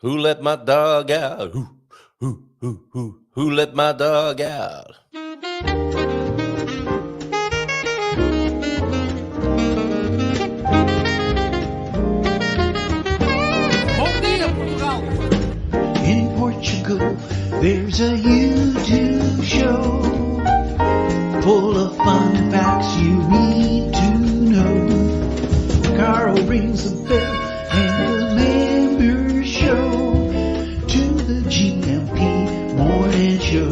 Who let my dog out? Who let my dog out? Bom dia, Portugal! In Portugal, there's a YouTube show full of fun facts you need to know. Carl rings the bell and the members show to the GMP morning show.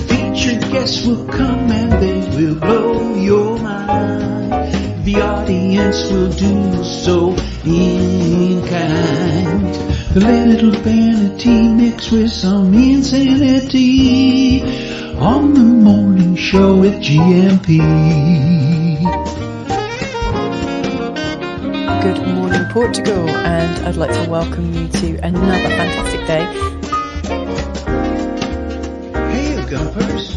Featured guests will come and they will blow your mind. The audience will do so in kind. The little vanity mixed with some insanity on the morning show with GMP. Good morning, Portugal, and I'd like to welcome you to another fantastic day. Hey, Gumpers.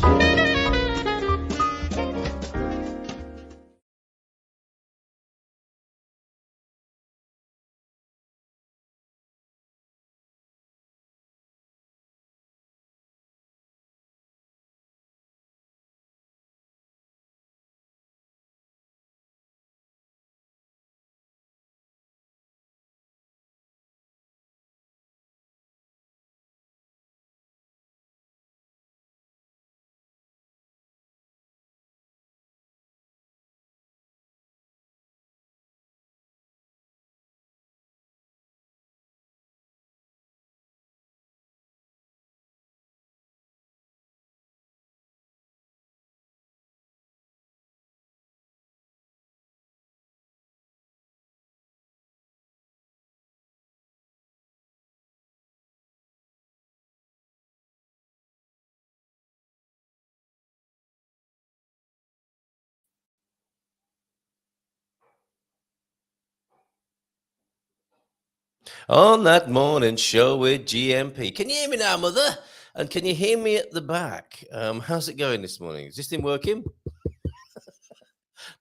On that morning show with GMP. Can you hear me now, Mother? And can you hear me at the back? How's it going this morning? Is this thing working?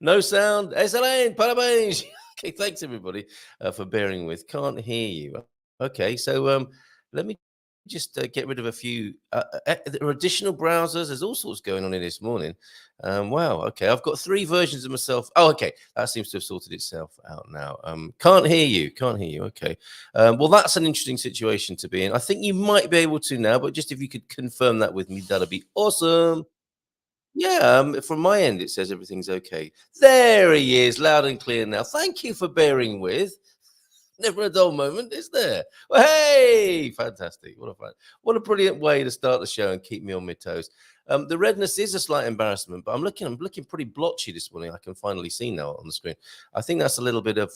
No sound? Excellent. Parabéns. Okay, thanks everybody for bearing with. Can't hear you. Okay, so let me just get rid of a few. There are additional browsers. There's all sorts going on in this morning. Wow. Okay, I've got 3 versions of myself. Oh, okay. That seems to have sorted itself out now. Can't hear you. Can't hear you. Okay. Well, that's an interesting situation to be in. I think you might be able to now, but just if you could confirm that with me, that'd be awesome. Yeah, from my end, it says everything's okay. There he is, loud and clear now. Thank you for bearing with. Never a dull moment, is there? Well, hey, fantastic! What a brilliant way to start the show and keep me on my toes. The redness is a slight embarrassment, but I'm looking pretty blotchy this morning. I can finally see now on the screen. I think that's a little bit of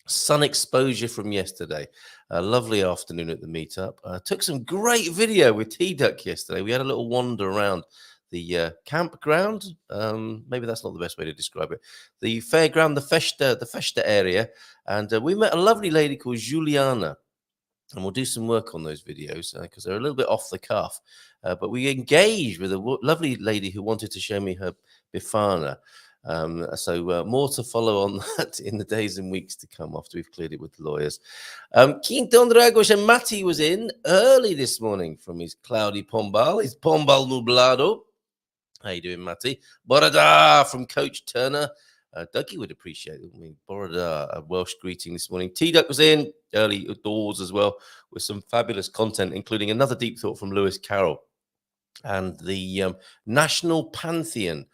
sun exposure from yesterday. A lovely afternoon at the meetup. Took some great video with T-Duck yesterday. We had a little wander around the campground. Maybe that's not the best way to describe it. The fairground, the Festa area. And we met a lovely lady called Juliana. And we'll do some work on those videos because they're a little bit off the cuff. But we engaged with a lovely lady who wanted to show me her Bifana. So more to follow on that in the days and weeks to come after we've cleared it with the lawyers. Quinton Dragos and Matti was in early this morning from his cloudy Pombal, his Pombal Nublado. How you doing, Matty? Borada from Coach Turner. Dougie would appreciate it. I mean, Borada, a Welsh greeting this morning. T-Duck was in early doors as well with some fabulous content, including another deep thought from Lewis Carroll and the National Pantheon.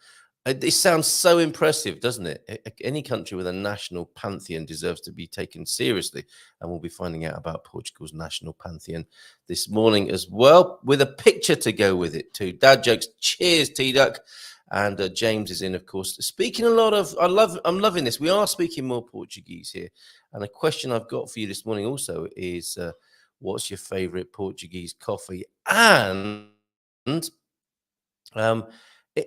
This sounds so impressive, doesn't it? Any country with a national pantheon deserves to be taken seriously. And we'll be finding out about Portugal's national pantheon this morning as well, with a picture to go with it too. Dad jokes. Cheers, T-Duck. And James is in, of course. Speaking a lot of, I'm loving this. We are speaking more Portuguese here. And a question I've got for you this morning also is, what's your favorite Portuguese coffee? And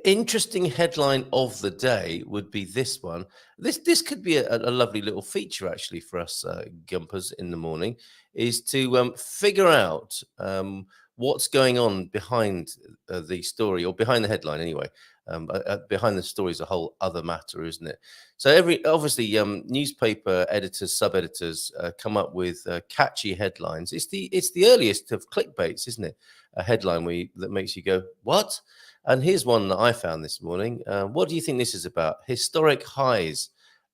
interesting headline of the day would be this one. This could be a lovely little feature actually for us Gumpers in the morning, is to figure out what's going on behind the story, or behind the headline anyway. Behind the story is a whole other matter, isn't it? So obviously newspaper editors, sub-editors come up with catchy headlines. It's the earliest of clickbaits, isn't it? A headline that makes you go, what? And here's one that I found this morning. What do you think this is about? Historic highs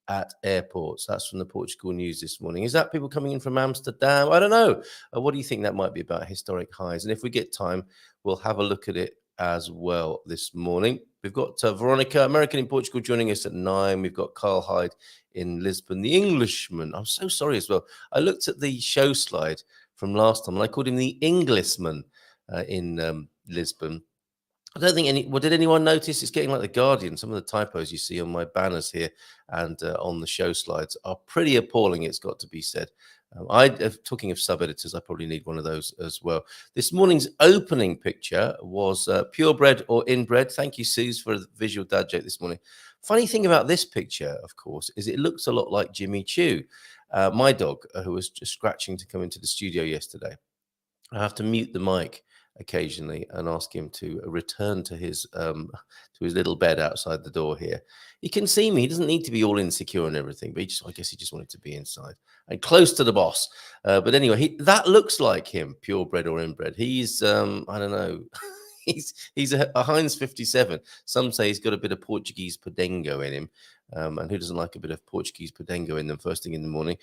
at airports. That's from the Portugal News this morning. Is that people coming in from Amsterdam? I don't know. What do you think that might be about, historic highs? And if we get time, we'll have a look at it as well this morning. We've got Veronica, American in Portugal, joining us at 9. We've got Hyde in Lisbon, the Englishman. I'm so sorry as well. I looked at the show slide from last time and I called him the Englishman in Lisbon. I don't think did anyone notice? It's getting like the Guardian. Some of the typos you see on my banners here and on the show slides are pretty appalling, it's got to be said. Talking of sub-editors, I probably need one of those as well. This morning's opening picture was purebred or inbred. Thank you, Suze, for the visual dad joke this morning. Funny thing about this picture, of course, is it looks a lot like Jimmy Choo, my dog, who was just scratching to come into the studio yesterday. I have to mute the mic occasionally and ask him to return to his little bed outside the door here. He can see me. He doesn't need to be all insecure and everything, but I guess he just wanted to be inside and close to the boss. But anyway, that looks like him, purebred or inbred. He's I don't know. He's a Heinz 57. Some say he's got a bit of Portuguese Podengo in him. And who doesn't like a bit of Portuguese Podengo in them first thing in the morning?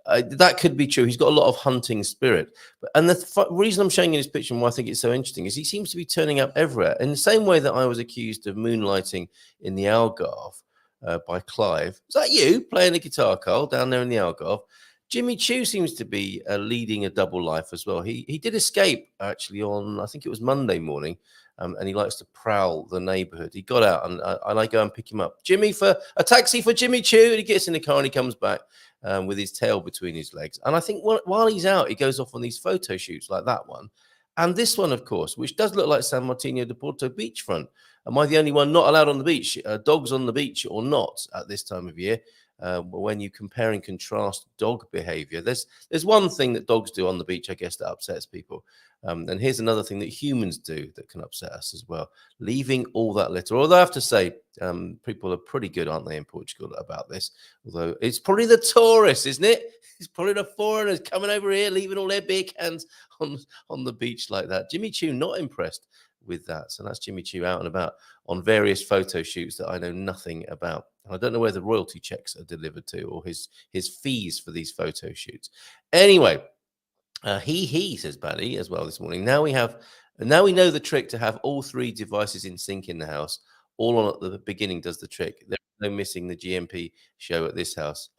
That could be true. He's got a lot of hunting spirit. And the reason I'm showing you this picture and why I think it's so interesting is he seems to be turning up everywhere. In the same way that I was accused of moonlighting in the Algarve by Clive. Is that you playing the guitar, Carl, down there in the Algarve? Jimmy Choo seems to be leading a double life as well. He did escape, actually, on, I think it was Monday morning, and he likes to prowl the neighborhood. He got out, and I go and pick him up. Jimmy, for a taxi for Jimmy Choo. And he gets in the car and he comes back with his tail between his legs. And I think while he's out, he goes off on these photo shoots like that one. And this one, of course, which does look like San Martino de Porto beachfront. Am I the only one not allowed on the beach? Dogs on the beach or not at this time of year? When you compare and contrast dog behavior, there's one thing that dogs do on the beach, I guess, that upsets people. And here's another thing that humans do that can upset us as well, leaving all that litter. Although I have to say, people are pretty good, aren't they, in Portugal about this? Although it's probably the tourists, isn't it? It's probably the foreigners coming over here, leaving all their big hands on the beach like that. Jimmy Choo not impressed with that. So that's Jimmy Choo out and about on various photo shoots that I know nothing about. I don't know where the royalty checks are delivered to or his fees for these photo shoots. Anyway, he says Baddy as well this morning. Now we know the trick to have all 3 devices in sync in the house. All on at the beginning does the trick. There's no missing the GMP show at this house.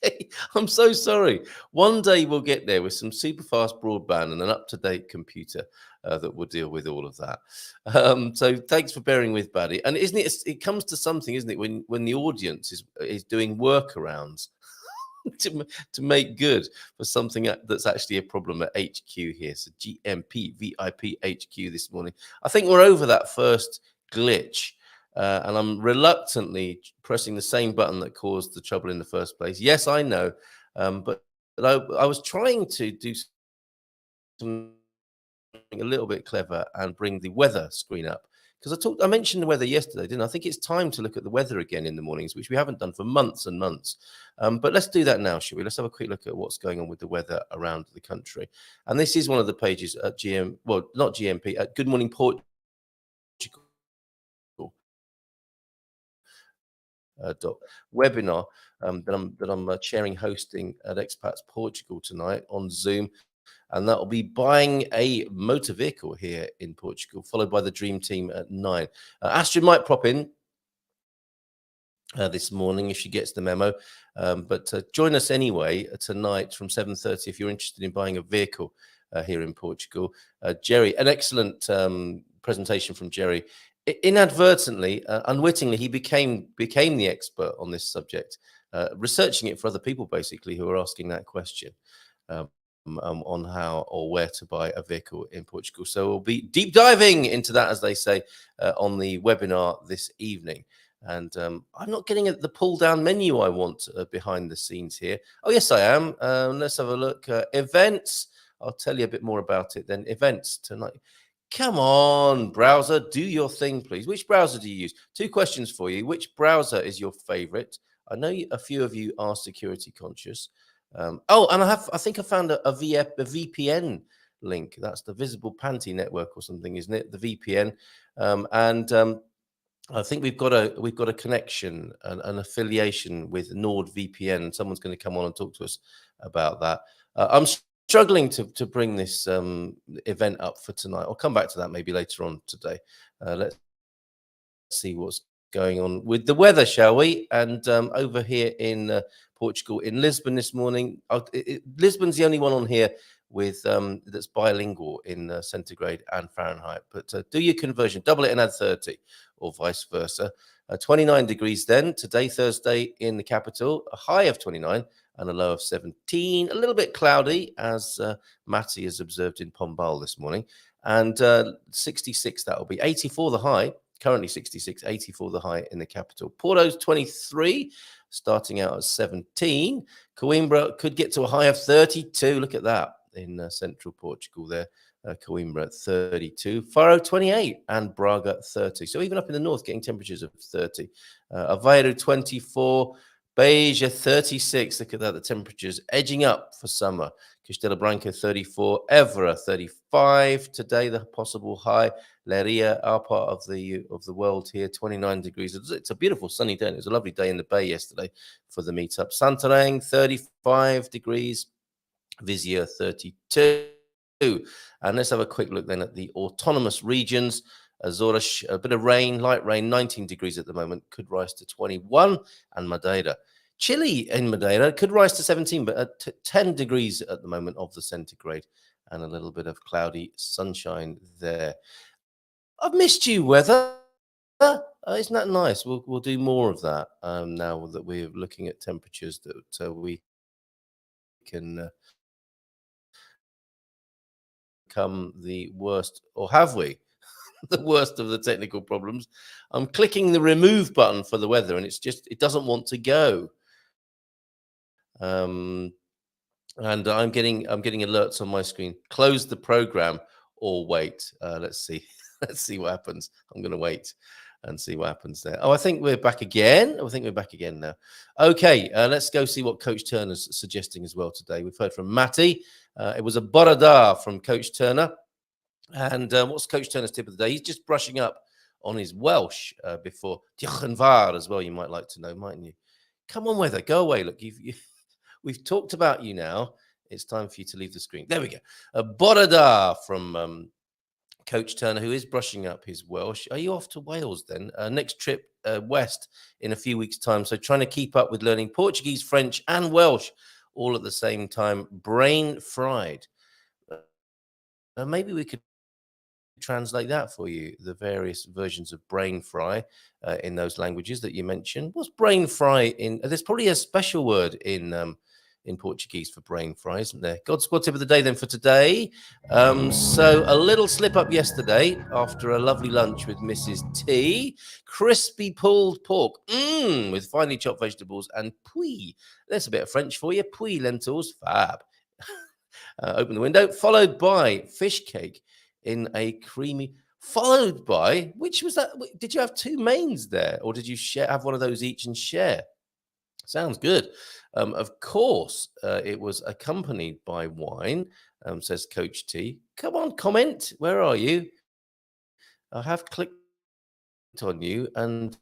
Okay, I'm so sorry. One day we'll get there with some super fast broadband and an up-to-date computer that will deal with all of that. So thanks for bearing with, Baddy. And isn't it? It comes to something, isn't it? When the audience is doing workarounds to make good for something that's actually a problem at HQ here. So GMP VIP HQ this morning. I think we're over that first glitch. And I'm reluctantly pressing the same button that caused the trouble in the first place. Yes, I know. But I was trying to do something a little bit clever and bring the weather screen up. Because I mentioned the weather yesterday, didn't I? I think it's time to look at the weather again in the mornings, which we haven't done for months and months. But let's do that now, shall we? Let's have a quick look at what's going on with the weather around the country. And this is one of the pages at not GMP, at Good Morning Portugal. Webinar that I'm chairing, hosting at Expats Portugal tonight on Zoom, and that will be buying a motor vehicle here in Portugal, followed by the Dream Team at 9. Astrid might prop in this morning if she gets the memo, but join us anyway tonight from 7:30 if you're interested in buying a vehicle here in Portugal. Jerry, an excellent presentation from Jerry. Inadvertently, unwittingly, he became the expert on this subject, researching it for other people, basically, who are asking that question on how or where to buy a vehicle in Portugal. So we'll be deep diving into that, as they say, on the webinar this evening. And I'm not getting the pull down menu I want behind the scenes here. Oh, yes, I am. Let's have a look. Events. I'll tell you a bit more about it then. Events tonight. Come on, browser, do your thing, please. Which browser do you use? 2 questions for you. Which browser is your favorite? I know a few of you are security conscious. Oh, and I think I found a VPN link. That's the Visible Panty Network or something, isn't it? The VPN. I think we've got a connection, an affiliation with NordVPN. Someone's going to come on and talk to us about that. I'm struggling to bring this event up for tonight. I'll come back to that maybe later on today. Let's see what's going on with the weather, shall we? And over here in Portugal, in Lisbon this morning, Lisbon's the only one on here with that's bilingual in centigrade and Fahrenheit. But do your conversion, double it and add 30, or vice versa. 29 degrees then today, Thursday, in the capital, a high of 29 and a low of 17. A little bit cloudy, as Matty has observed in Pombal this morning, and 66 that will be. 84 the high, currently 66, 84 the high in the capital. Porto's 23, starting out at 17. Coimbra could get to a high of 32. Look at that in central Portugal there. Coimbra at 32, Faro 28, and Braga 30. So even up in the north, getting temperatures of 30. Aveiro 24, Beja 36. Look at that, the temperatures edging up for summer. Castelo Branco 34, Évora 35 today, the possible high. Leiria, our part of the world here, 29 degrees. It's a beautiful sunny day. It was a lovely day in the bay yesterday for the meetup. Santarém 35 degrees, Viseu 32. And let's have a quick look then at the autonomous regions. Azores, a bit of rain, light rain, 19 degrees at the moment, could rise to 21. And Madeira, chilly in Madeira, could rise to 17, but at 10 degrees at the moment of the centigrade, and a little bit of cloudy sunshine there. I've missed you, weather. Isn't that nice? We'll do more of that now that we're looking at temperatures that we can become the worst, or have we? The worst of the technical problems. I'm clicking the remove button for the weather, and it doesn't want to go. And I'm getting alerts on my screen. Close the program or wait. Let's see. Let's see what happens. I'm going to wait and see what happens there. Oh, I think we're back again. I think we're back again now. Okay, let's go see what Coach Turner's suggesting as well today. We've heard from Matty. It was a borada from Coach Turner. And what's Coach Turner's tip of the day? He's just brushing up on his Welsh before Diolch yn fawr as well. You might like to know, mightn't you? Come on, weather, go away. Look, we've talked about you now. It's time for you to leave the screen. There we go. A borada from Coach Turner, who is brushing up his Welsh. Are you off to Wales then? Next trip west in a few weeks' time. So trying to keep up with learning Portuguese, French, and Welsh all at the same time. Brain fried. Maybe we could translate that for you, the various versions of brain fry in those languages that you mentioned. What's brain fry in? There's probably a special word in Portuguese for brain fry, isn't there? God Squad tip of the day then for today. So a little slip up yesterday after a lovely lunch with Mrs. T. Crispy pulled pork with finely chopped vegetables and puy. There's a bit of French for you. Puy lentils, fab. Open the window, followed by fish cake in a creamy, followed by, which was that? Did you have 2 mains there, or did you have one of those each and share? Sounds good. Of course, it was accompanied by wine, says Coach T. Come on, comment. Where are you? I have clicked on you, and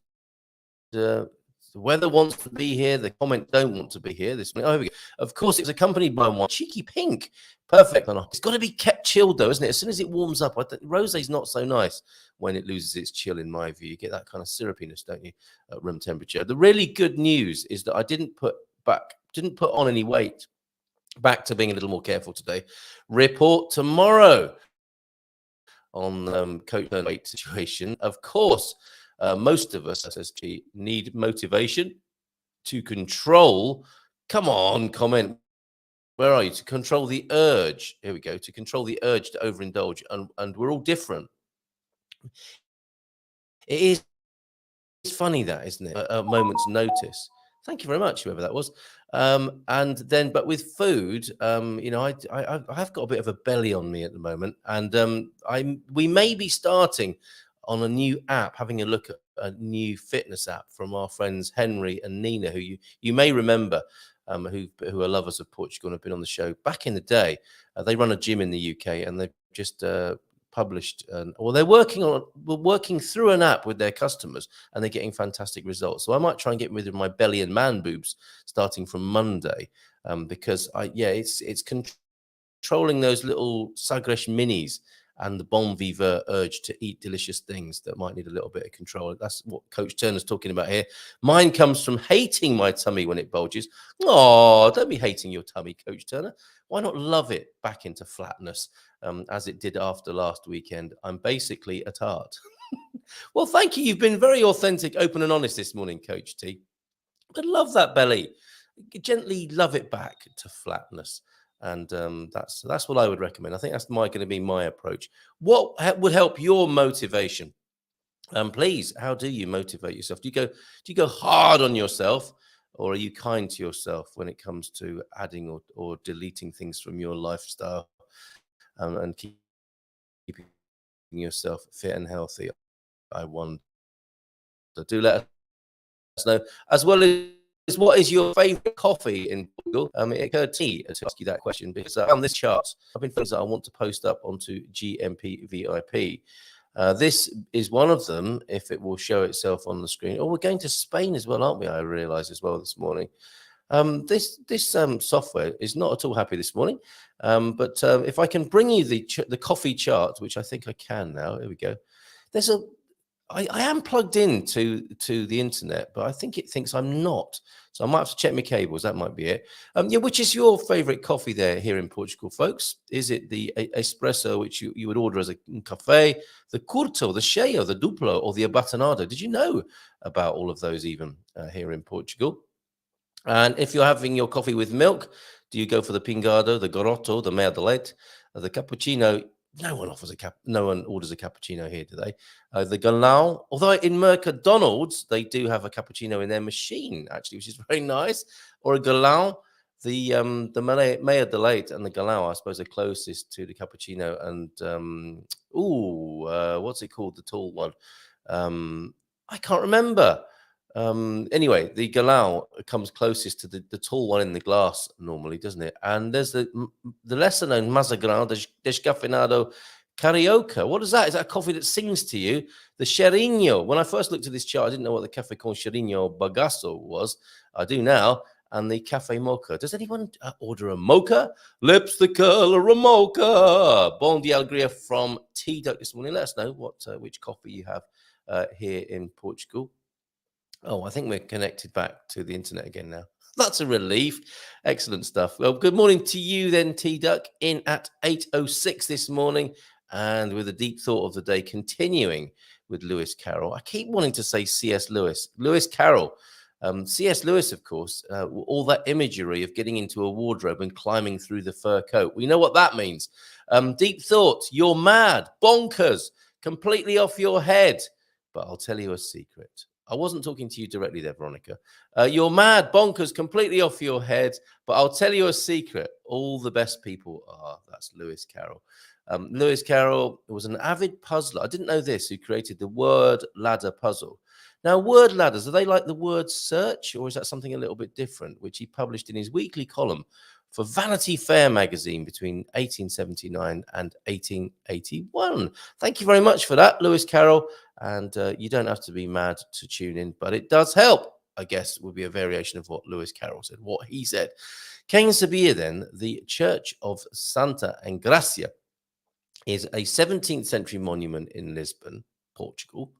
the weather wants to be here. The comment don't want to be here this morning. Oh, here we go. Of course, it's accompanied by one cheeky pink. Perfect. It's got to be kept chilled, though, isn't it? As soon as it warms up, rosé's not so nice when it loses its chill, in my view. You get that kind of syrupiness, don't you, at room temperature. The really good news is that I didn't put on any weight. Back to being a little more careful today. Report tomorrow on Coach Turner weight situation. Of course, most of us, says G, need motivation to control. Come on, comment. Where are you? To control the urge. Here we go. To control the urge to overindulge. And we're all different. It's funny that, isn't it? At a moment's notice, Thank you very much, whoever that was. And then, but with food, I have got a bit of a belly on me at the moment, and we may be starting on a new app, having a look at a new fitness app from our friends Henry and Nina, who you may remember, who are lovers of Portugal and have been on the show back in the day. They run a gym in the UK, and they've just published, or they're working through an app with their customers, and they're getting fantastic results. So I might try and get rid of my belly and man boobs starting from Monday, because it's controlling those little Sagres minis and the bon vivant urge to eat delicious things that might need a little bit of control. That's what Coach Turner's talking about here. Mine comes from hating my tummy when it bulges. Oh, don't be hating your tummy, Coach Turner. Why not love it back into flatness, as it did after last weekend? I'm basically a tart. Well, thank you. You've been very authentic, open and honest this morning, Coach T. But love that belly. Gently love it back to flatness. And that's what I would recommend. I think that's going to be my approach. What would help your motivation? Please, how do you motivate yourself? Do you go hard on yourself, or are you kind to yourself when it comes to adding or deleting things from your lifestyle, and keeping yourself fit and healthy? I wonder. Do let us know, as well as what is your favorite coffee in Portugal. It occurred to me to ask you that question because on this chart, I've been things that I want to post up onto GMP VIP. This is one of them, if it will show itself on the screen. Oh, we're going to Spain as well, aren't we? I realized as well this morning. This software is not at all happy this morning. But if I can bring you the coffee chart, which I think I can now. Here we go. I am plugged in to the internet, but I think it thinks I'm not. So I might have to check my cables. That might be it. Which is your favorite coffee here in Portugal, folks? Is it the espresso, which you would order as a café, the curto, the cheio, the duplo, or the abatonado? Did you know about all of those even here in Portugal? And if you're having your coffee with milk, do you go for the pingado, the garotto, the meia de leite, the cappuccino? No one orders a cappuccino here, do they? The galão, although in McDonald's they do have a cappuccino in their machine, actually, which is very nice. Or a galão, the meia de leite and the galão, I suppose, are closest to the cappuccino. And what's it called? The tall one. I can't remember. Anyway, the galão comes closest to the tall one in the glass normally, doesn't it? And there's the lesser known Mazagrão, the descafeinado carioca. What is that? Is that a coffee that sings to you? The cheirinho. When I first looked at this chart, I didn't know what the café con cheirinho bagaço was. I do now. And the café mocha. Does anyone order a mocha? Lips the color of mocha. Bon dia alegria from T-Duck this morning. Let us know which coffee you have here in Portugal. Oh, I think we're connected back to the internet again now. That's a relief. Excellent stuff. Well, good morning to you then, T-Duck, in at 8:06 this morning, and with a deep thought of the day, continuing with Lewis Carroll. I keep wanting to say C.S. Lewis. Lewis Carroll. C.S. Lewis, of course, all that imagery of getting into a wardrobe and climbing through the fur coat. We know what that means. Deep thought. You're mad, bonkers, completely off your head. But I'll tell you a secret. I wasn't talking to you directly there, Veronica. You're mad, bonkers, completely off your head. But I'll tell you a secret. All the best people are. That's Lewis Carroll. Lewis Carroll was an avid puzzler. I didn't know this, who created the word ladder puzzle. Now, word ladders, are they like the word search, or is that something a little bit different, which he published in his weekly column for Vanity Fair magazine between 1879 and 1881. Thank you very much for that, Lewis Carroll. And you don't have to be mad to tune in, but it does help, I guess, would be a variation of what Lewis Carroll said, what he said. Quem Sabia, then, the Church of Santa Engracia is a 17th century monument in Lisbon, Portugal.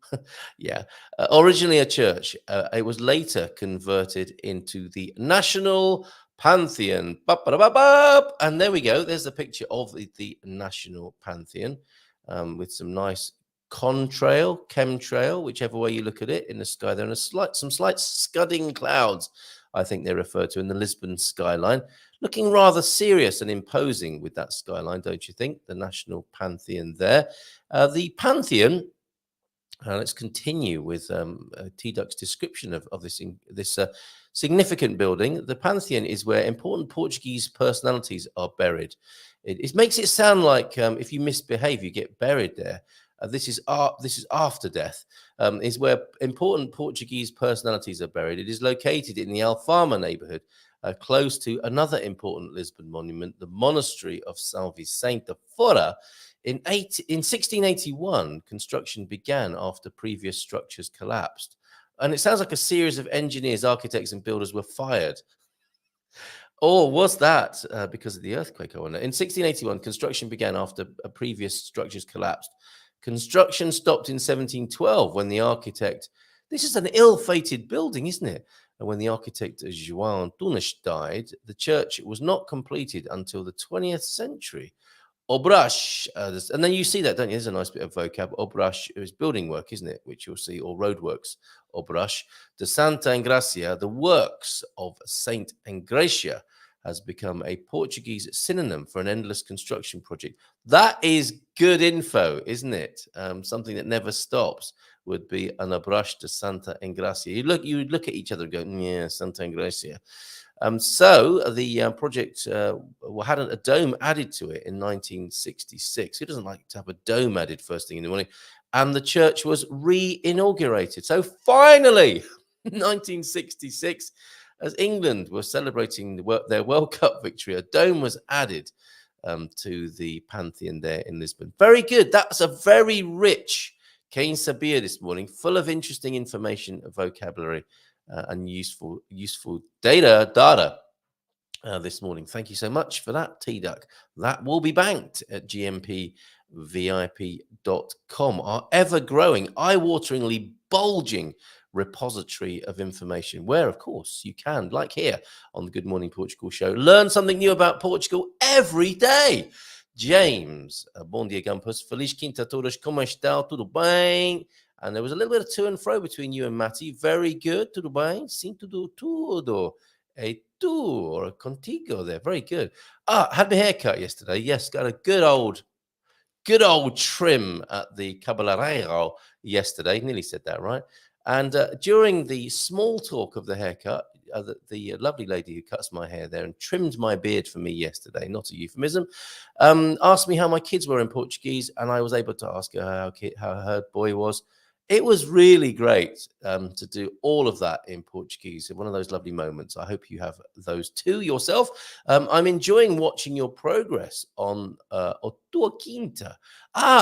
Originally a church. It was later converted into the National Pantheon. And there we go. There's the picture of the National Pantheon with some nice chemtrail, whichever way you look at it, in the sky there, and some slight scudding clouds, I think they're referred to, in the Lisbon skyline. Looking rather serious and imposing with that skyline, don't you think? The National Pantheon there. The Pantheon Let's continue with T-Duck's description of this significant building. The Pantheon is where important Portuguese personalities are buried. It makes it sound like if you misbehave, you get buried there. This is after death. Is where important Portuguese personalities are buried. It is located in the Alfama neighborhood, close to another important Lisbon monument, the monastery of São Vicente de Fora. In 1681, construction began after previous structures collapsed. And it sounds like a series of engineers, architects, and builders were fired. Or was that because of the earthquake? I wonder. In 1681, construction began after previous structures collapsed. Construction stopped in 1712 when the architect, this is an ill-fated building, isn't it? And when the architect João Tunes died, the church was not completed until the 20th century. Obras, and then you see that, don't you? There's a nice bit of vocab. Obras is building work, isn't it? Which you'll see, or roadworks. Obras de Santa Engracia, the works of Saint Engracia, has become a Portuguese synonym for an endless construction project. That is good info, isn't it? Something that never stops would be an Obras de Santa Engracia. You would look at each other and go, yeah, Santa Engracia. So the project had a dome added to it in 1966. Who doesn't like to have a dome added first thing in the morning? And the church was re-inaugurated. So finally, 1966, as England were celebrating their World Cup victory, a dome was added to the Pantheon there in Lisbon. Very good. That's a very rich Quem Sabia this morning, full of interesting information, vocabulary, and useful data this morning. Thank you so much for that, T-Duck. That will be banked at gmpvip.com, our ever-growing, eye-wateringly bulging repository of information, where, of course, you can, like here on the Good Morning Portugal show, learn something new about Portugal every day. James, bom dia, Campus. Feliz quinta a todos. Como está? Tudo bem? And there was a little bit of to and fro between you and Matty. Very good. Tudo bem? Sim, tudo. E tu, or contigo there. Very good. Had my hair cut yesterday. Yes, got a good old trim at the cabeleireiro yesterday. Nearly said that right. And during the small talk of the haircut, the lovely lady who cuts my hair there and trimmed my beard for me yesterday, not a euphemism, asked me how my kids were in Portuguese, and I was able to ask her how her boy was. It was really great to do all of that in Portuguese. One of those lovely moments. I hope you have those too yourself. I'm enjoying watching your progress on O Tua Quinta.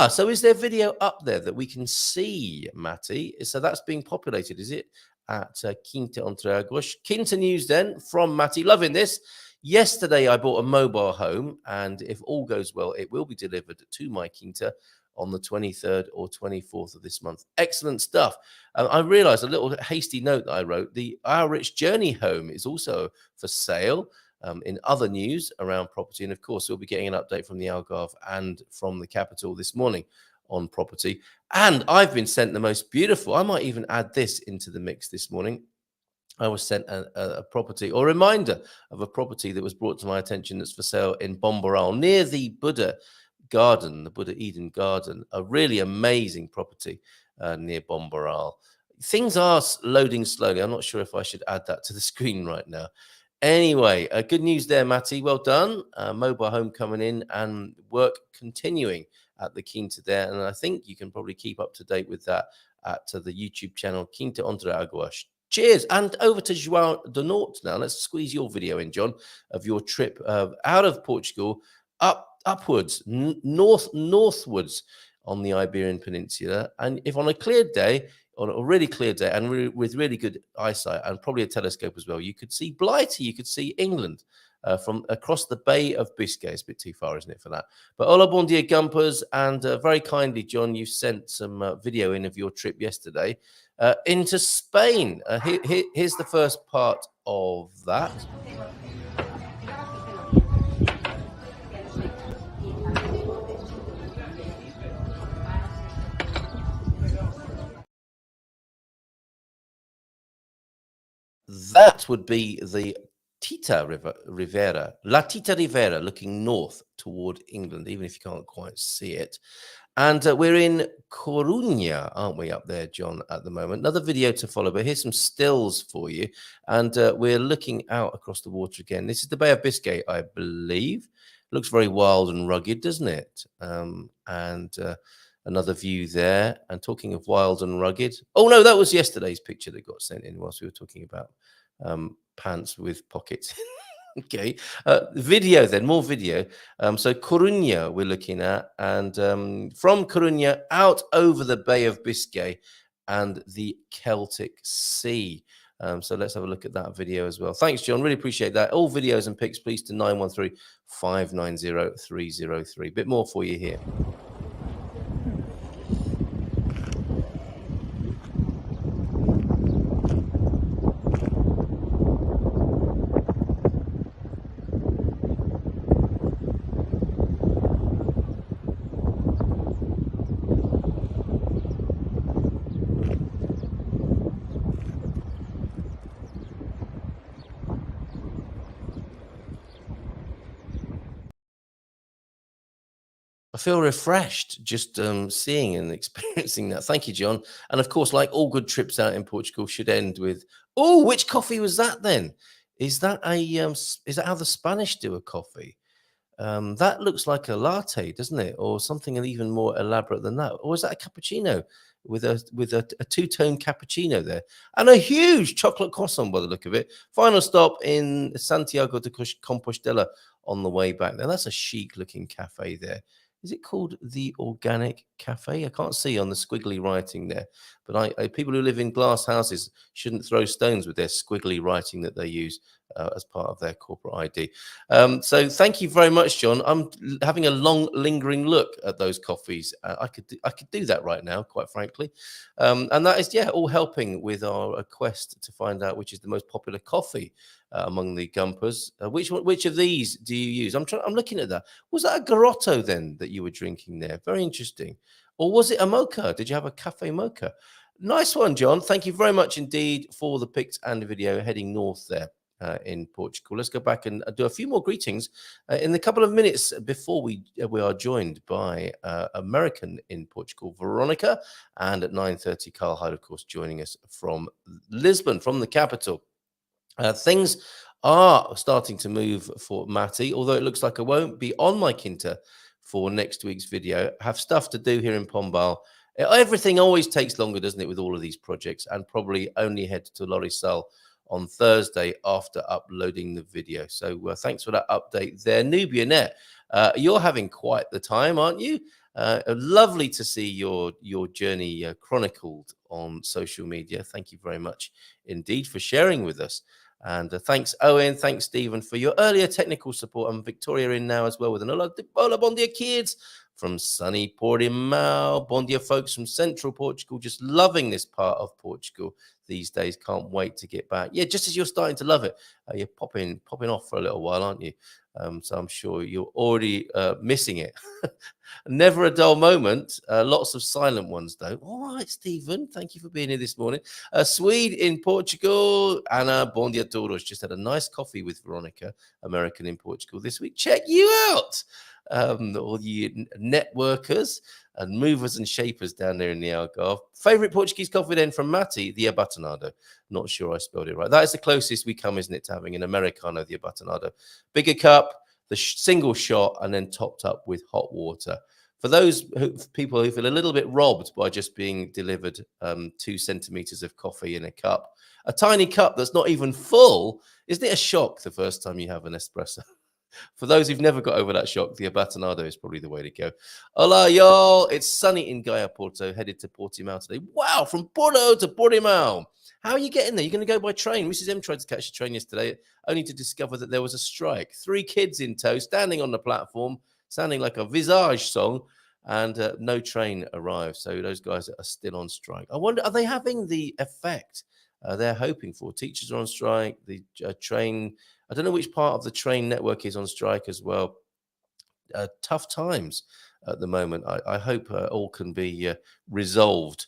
So is there video up there that we can see, Matty? So that's being populated, is it? At Quinta Entre Águas. Quinta news then from Matty. Loving this. Yesterday, I bought a mobile home, and if all goes well, it will be delivered to my Quinta on the 23rd or 24th of this month. Excellent stuff. I realized a little hasty note that I wrote. The Our Rich Journey home is also for sale in other news around property. And of course, we'll be getting an update from the Algarve and from the capital this morning on property. And I've been sent the most beautiful. I might even add this into the mix this morning. I was sent a property or reminder of a property that was brought to my attention that's for sale in Bomboral near the Buddha Garden, the Buddha Eden Garden, a really amazing property near Bomboral. Things are loading slowly. I'm not sure if I should add that to the screen right now. Anyway, good news there, Matty. Well done. Mobile home coming in and work continuing at the Quinta there. And I think you can probably keep up to date with that at the YouTube channel, Quinta Entre Águas. Cheers. And over to João de Norte now. Let's squeeze your video in, John, of your trip out of Portugal upwards, northwards on the Iberian Peninsula. And if on a clear day, on a really clear day, and with really good eyesight and probably a telescope as well, you could see Blighty, you could see England from across the Bay of Biscay. It's a bit too far, isn't it, for that? But hola, bon dia, Gumpers. And very kindly, John, you sent some video in of your trip yesterday into Spain. Here's the first part of that. That would be the Tita Rivera, La Tita Rivera, looking north toward England, even if you can't quite see it. And we're in Coruña, aren't we, up there, John, at the moment? Another video to follow, but here's some stills for you. And we're looking out across the water again. This is the Bay of Biscay, I believe. Looks very wild and rugged, doesn't it? And another view there. And talking of wild and rugged. Oh, no, that was yesterday's picture that got sent in whilst we were talking about pants with pockets. Okay, video then, more video. So Coruña we're looking at, and from Coruña out over the Bay of Biscay and the Celtic Sea. So let's have a look at that video as well. Thanks, John. Really appreciate that. All videos and pics, please, to 913-590-303. Bit more for you here. I feel refreshed just seeing and experiencing that. Thank you, John. And of course, like all good trips out in Portugal, should end with, oh, which coffee was that then? Is that is that how the Spanish do a coffee? That looks like a latte, doesn't it? Or something even more elaborate than that. Or is that a cappuccino with a two-tone cappuccino there? And a huge chocolate croissant by the look of it. Final stop in Santiago de Compostela on the way back. Now, that's a chic-looking cafe there. Is it called the Organic Cafe? I can't see on the squiggly writing there. But people who live in glass houses shouldn't throw stones with their squiggly writing that they use as part of their corporate ID. So thank you very much, John. I'm having a long, lingering look at those coffees. I could do that right now, quite frankly. And that is, all helping with our quest to find out which is the most popular coffee among the Gumpers. Which of these do you use? I'm looking at that. Was that a Garotto then that you were drinking there? Very interesting. Or was it a mocha? Did you have a cafe mocha? Nice one, John. Thank you very much indeed for the pics and the video heading north there. In Portugal. Let's go back and do a few more greetings in a couple of minutes before we are joined by American in Portugal, Veronica, and at 9:30, Carl Hyde, of course, joining us from Lisbon, from the capital. Things are starting to move for Matty, although it looks like I won't be on my Kinta for next week's video. I have stuff to do here in Pombal. Everything always takes longer, doesn't it, with all of these projects, and probably only head to Lorisal on Thursday after uploading the video. So thanks for that update there. Nubia Net, you're having quite the time, aren't you? Lovely to see your journey chronicled on social media. Thank you very much indeed for sharing with us. And thanks, Owen. Thanks, Stephen, for your earlier technical support. And Victoria in now as well with an hola bon dia, kids, from sunny Portimao. Bon dia, folks from central Portugal. Just loving this part of Portugal these days. Can't wait to get back. Yeah, just as you're starting to love it, you're popping off for a little while, aren't you? So I'm sure you're already missing it. Never a dull moment. Lots of silent ones, though. All right, Stephen. Thank you for being here this morning. Swede in Portugal. Anna, bon dia todos. Just had a nice coffee with Veronica, American in Portugal this week. Check you out. All you networkers and movers and shapers down there in the Algarve. Favorite Portuguese coffee then from Matty, the abatonado. Not sure I spelled it right. That is the closest we come, isn't it, to having an Americano, the abatonado. Bigger cup, the single shot, and then topped up with hot water. For those people who feel a little bit robbed by just being delivered 2 centimeters of coffee in a cup, a tiny cup that's not even full, isn't it a shock the first time you have an espresso? For those who've never got over that shock, the abatonado is probably the way to go. Hola, y'all. It's sunny in Gaia Porto, headed to Portimao today. Wow, from Porto to Portimao. How are you getting there? You're going to go by train. Mrs. M tried to catch a train yesterday, only to discover that there was a strike. 3 kids in tow, standing on the platform, sounding like a Visage song, and no train arrived. So those guys are still on strike. I wonder, are they having the effect they're hoping for? Teachers are on strike. The train... I don't know which part of the train network is on strike as well. Tough times at the moment. I hope all can be resolved.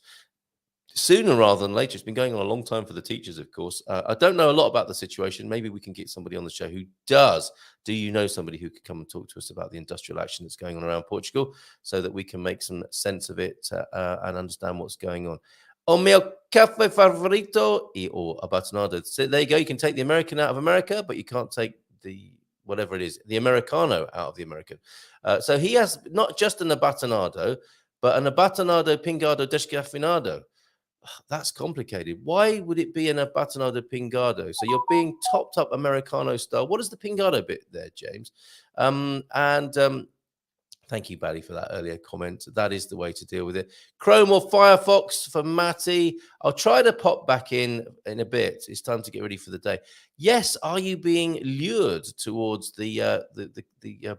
sooner rather than later. It's been going on a long time for the teachers, of course. I don't know a lot about the situation. Maybe we can get somebody on the show who does. Do you know somebody who could come and talk to us about the industrial action that's going on around Portugal so that we can make some sense of it and understand what's going on? O meu café favorito or abatonado. So there you go. You can take the American out of America, but you can't take the whatever it is, the Americano out of the American. So he has not just an abatonado, but an abatonado pingado descafeinado. That's complicated. Why would it be an abatonado pingado? So you're being topped up Americano style. What is the pingado bit there, James? Thank you, Barry, for that earlier comment. That is the way to deal with it. Chrome or Firefox for Matty. I'll try to pop back in a bit. It's time to get ready for the day. Yes, are you being lured towards the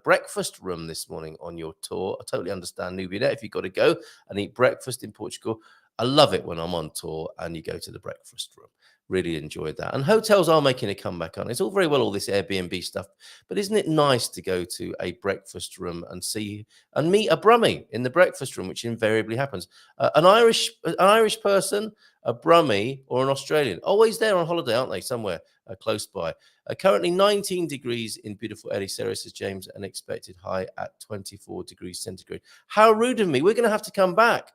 breakfast room this morning on your tour? I totally understand, Nubianet, if you've got to go and eat breakfast in Portugal. I love it when I'm on tour and you go to the breakfast room. Really enjoyed that. And hotels are making a comeback on. It's all very well, all this Airbnb stuff, but isn't it nice to go to a breakfast room and see and meet a Brummie in the breakfast room, which invariably happens. An Irish person, a Brummie, or an Australian, always there on holiday, aren't they? Somewhere close by. Currently 19 degrees in beautiful Ericeira, says James, an expected high at 24 degrees centigrade. How rude of me. We're going to have to come back.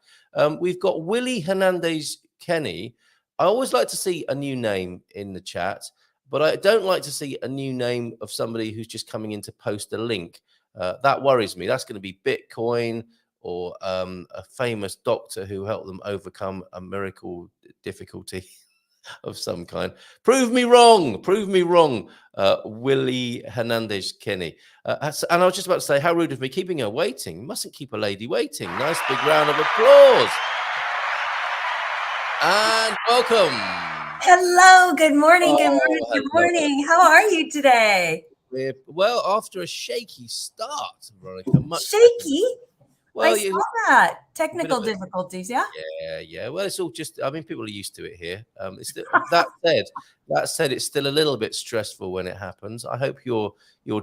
We've got Willie Hernandez Kenny. I always like to see a new name in the chat, but I don't like to see a new name of somebody who's just coming in to post a link. That worries me. That's going to be Bitcoin or a famous doctor who helped them overcome a miracle difficulty of some kind. Prove me wrong. Prove me wrong, Willie Hernandez Kenny. And I was just about to say, how rude of me keeping her waiting. Mustn't keep a lady waiting. Nice big round of applause. And welcome. Hello, good morning, good morning, hello. good morning. How are you today? Well, after a shaky start, Veronica. Shaky? Well, I saw that. Technical difficulties, yeah? Yeah. Well, it's all just, I mean, people are used to it here. That said, it's still a little bit stressful when it happens. I hope your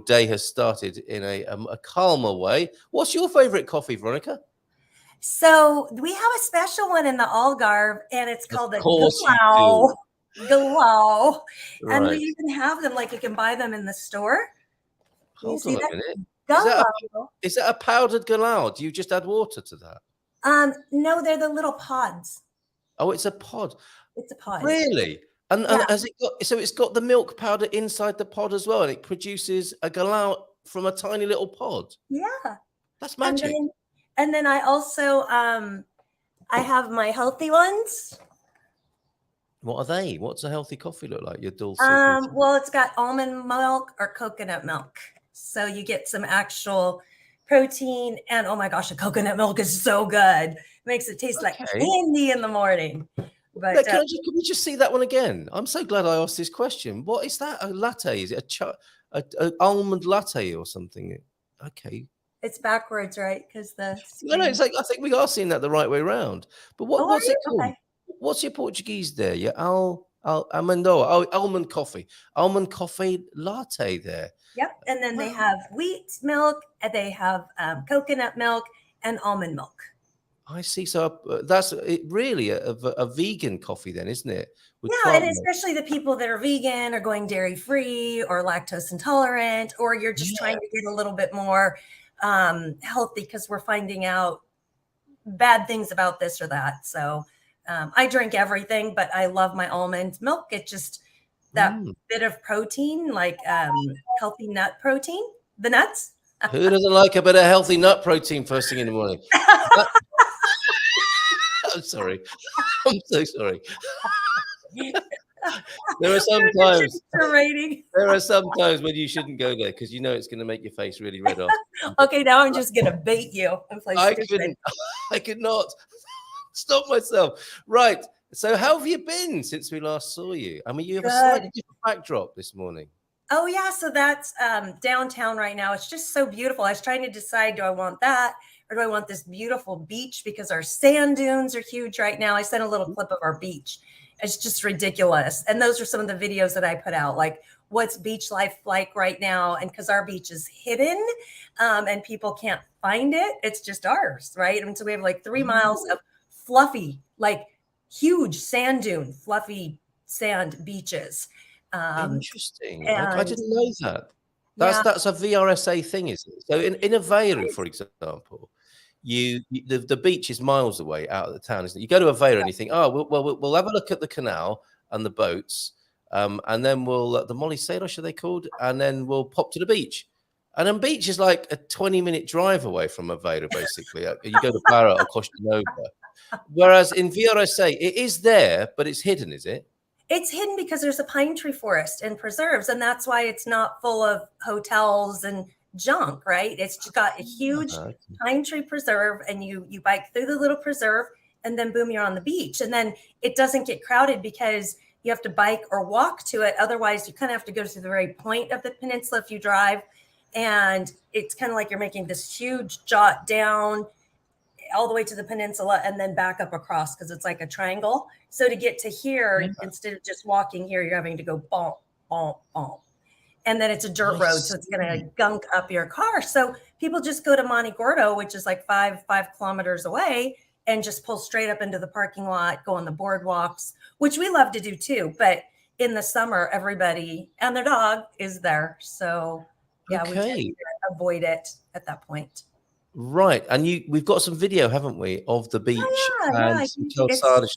day has started in a calmer way. What's your favorite coffee, Veronica? So we have a special one in the Algarve, and it's called the Galao. Galao. Right. And we even have them, like you can buy them in the store. Hold on a minute. Galao. Is that a powdered galao? Do you just add water to that? No, they're the little pods. Oh, it's a pod. It's a pod. Really? And has it got, so it's got the milk powder inside the pod as well, and it produces a galao from a tiny little pod? Yeah. That's magic. And then I also I have my healthy ones. What are they? What's a healthy coffee look like? Your dulce. Well, it's got almond milk or coconut milk. So you get some actual protein, and oh my gosh, the coconut milk is so good. It makes it taste like candy in the morning. But can we just see that one again? I'm so glad I asked this question. What is that? A latte? Is it a almond latte or something? Okay. It's backwards, right? Because no, it's like I think we are seeing that the right way around. But what's it called? Okay. What's your Portuguese there? Your almond coffee latte there. Yep, and then they have wheat milk, and they have coconut milk and almond milk. I see. So that's really a vegan coffee then, isn't it? Yeah, and especially the people that are vegan or going dairy free or lactose intolerant, or you're just trying to get a little bit more healthy because we're finding out bad things about this or that. So I drink everything, but I love my almond milk. It's just that bit of protein, like healthy nut protein, the nuts. Who doesn't like a bit of healthy nut protein first thing in the morning? I'm sorry. I'm so sorry. There are some times when you shouldn't go there because you know it's going to make your face really red off. Okay, now I'm just going to bait you. I could not stop myself. Right. So how have you been since we last saw you? I mean, you have a slightly different backdrop this morning. Oh, yeah. So that's downtown right now. It's just so beautiful. I was trying to decide, do I want that or do I want this beautiful beach? Because our sand dunes are huge right now. I sent a little clip of our beach. It's just ridiculous. And those are some of the videos that I put out, like what's beach life like right now? And because our beach is hidden and people can't find it, it's just ours, right? And so we have like 3 miles of fluffy, like huge sand dune, fluffy sand beaches. Interesting. I And didn't know that. yeah, That's a VRSA thing, is it? So in Aveiro, for example, the beach is miles away out of the town, isn't it? You go to Aveiro and you think, oh, we'll have a look at the canal and the boats, and then we'll the Molly Sailor, should they called, and then we'll pop to the beach. And then beach is like a 20-minute drive away from Aveiro, basically. You go to Barra or Costa Nova. Whereas in VRSA, it is there, but it's hidden, is it? it's hidden because there's a pine tree forest and preserves, and that's why it's not full of hotels and junk, right? It's just got a huge pine tree preserve, and you bike through the little preserve, and then boom, you're on the beach. And then it doesn't get crowded because you have to bike or walk to it. Otherwise, you kind of have to go to the very point of the peninsula if you drive. And it's kind of like you're making this huge jot down all the way to the peninsula and then back up across, because it's like a triangle. So to get to here, instead of just walking here, you're having to go bump, bump, bump. And then it's a dirt road, so it's going to gunk up your car. So people just go to Monte Gordo, which is like five kilometers away, and just pull straight up into the parking lot, go on the boardwalks, which we love to do too. But in the summer, everybody and their dog is there. So yeah, we tend to avoid it at that point. Right, and we've got some video, haven't we, of the beach and some calçada.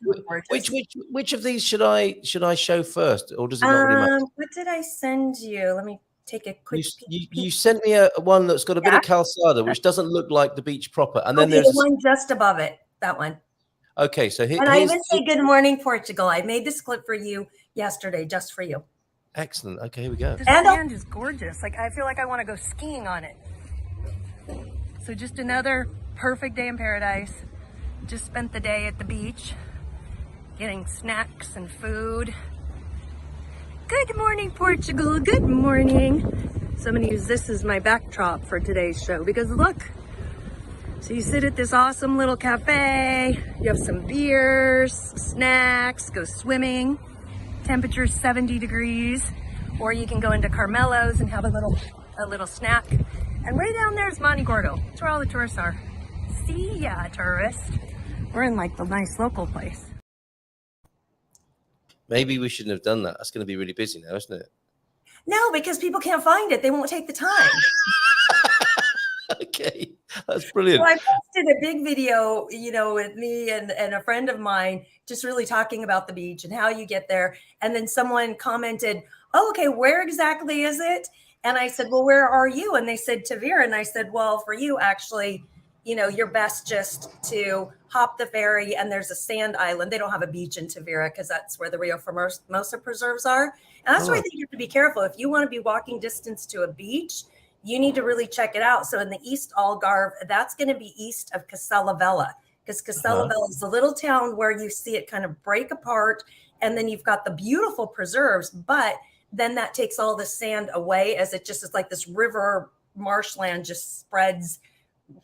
Which of these should I show first, or does it not really matter? What did I send you? Let me take a quick peek. You sent me one that's got a bit of calçada, which doesn't look like the beach proper, and then there's the one just above it. That one. Okay, so and I even say good morning, Portugal. I made this clip for you yesterday, just for you. Excellent. Okay, here we go. The sand is gorgeous. Like, I feel like I want to go skiing on it. So just another perfect day in paradise. Just spent the day at the beach, getting snacks and food. Good morning, Portugal. Good morning. So I'm going to use this as my backdrop for today's show, because look. So you sit at this awesome little cafe, you have some beers, snacks, go swimming. Temperature 70 degrees, or you can go into Carmelo's and have a little snack. And right down there is Monte Gordo. That's where all the tourists are. See ya, tourist. We're in like the nice local place. Maybe we shouldn't have done that. That's going to be really busy now, isn't it? No, because people can't find it. They won't take the time. Okay, that's brilliant. So I posted a big video, with me and a friend of mine, just really talking about the beach and how you get there. And then someone commented, oh, okay, where exactly is it? And I said, well, where are you? And they said Tavira. And I said, well, for you, actually, you're best just to hop the ferry, and there's a sand island. They don't have a beach in Tavira because that's where the Rio Formosa preserves are. And that's why I think you have to be careful. If you want to be walking distance to a beach, you need to really check it out. So in the East Algarve, that's going to be east of Castellavella, because Castellavella is a little town where you see it kind of break apart, and then you've got the beautiful preserves, but then that takes all the sand away, as it just is like this river marshland just spreads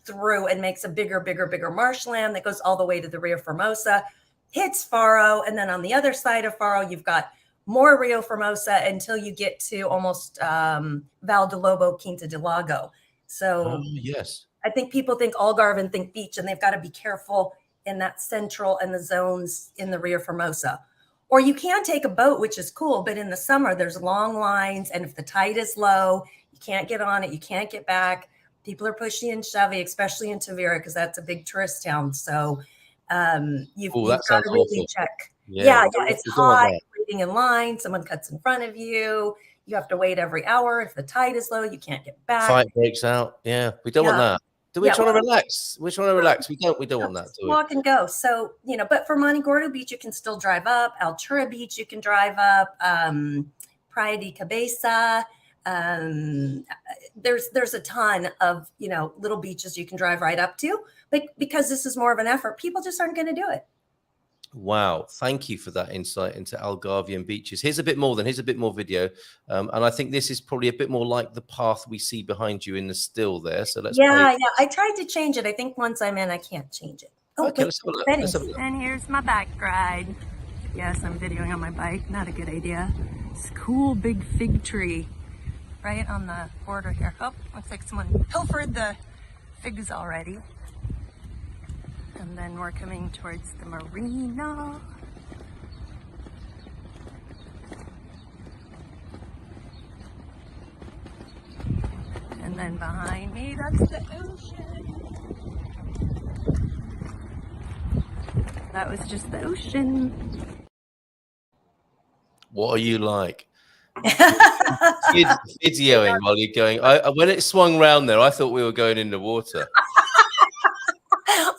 through and makes a bigger marshland that goes all the way to the Rio Formosa, hits Faro, and then on the other side of Faro, you've got more Rio Formosa until you get to almost Val de Lobo, Quinta del Lago. So yes, I think people think Algarve and think beach, and they've got to be careful in that central and the zones in the Rio Formosa. Or you can take a boat, which is cool, but in the summer, there's long lines, and if the tide is low, you can't get on it, you can't get back. People are pushy and shovey, especially in Tavira, because that's a big tourist town. So you've got to really check. Yeah, it's hot, waiting in line, someone cuts in front of you. You have to wait every hour. If the tide is low, you can't get back. Fight breaks out. Yeah, we don't want that. We're trying to relax. We're trying to relax. We don't want that. Walk and go. So, but for Monte Gordo Beach, you can still drive up. Altura Beach, you can drive up. Praia de Cabeza. There's a ton of, little beaches you can drive right up to. But because this is more of an effort, people just aren't going to do it. Wow. Thank you for that insight into Algarvian beaches. Here's a bit more video. And I think this is probably a bit more like the path we see behind you in the still there. So let's Yeah. I tried to change it. I think once I'm in, I can't change it. Oh, okay, let's have a look. And here's my bike ride. Yes, I'm videoing on my bike. Not a good idea. This cool big fig tree right on the border here. Oh, looks like someone pilfered the figs already. And then we're coming towards the marina. And then behind me, that's the ocean. That was just the ocean. What are you like? Videoing while you're going. When it swung round there, I thought we were going in the water.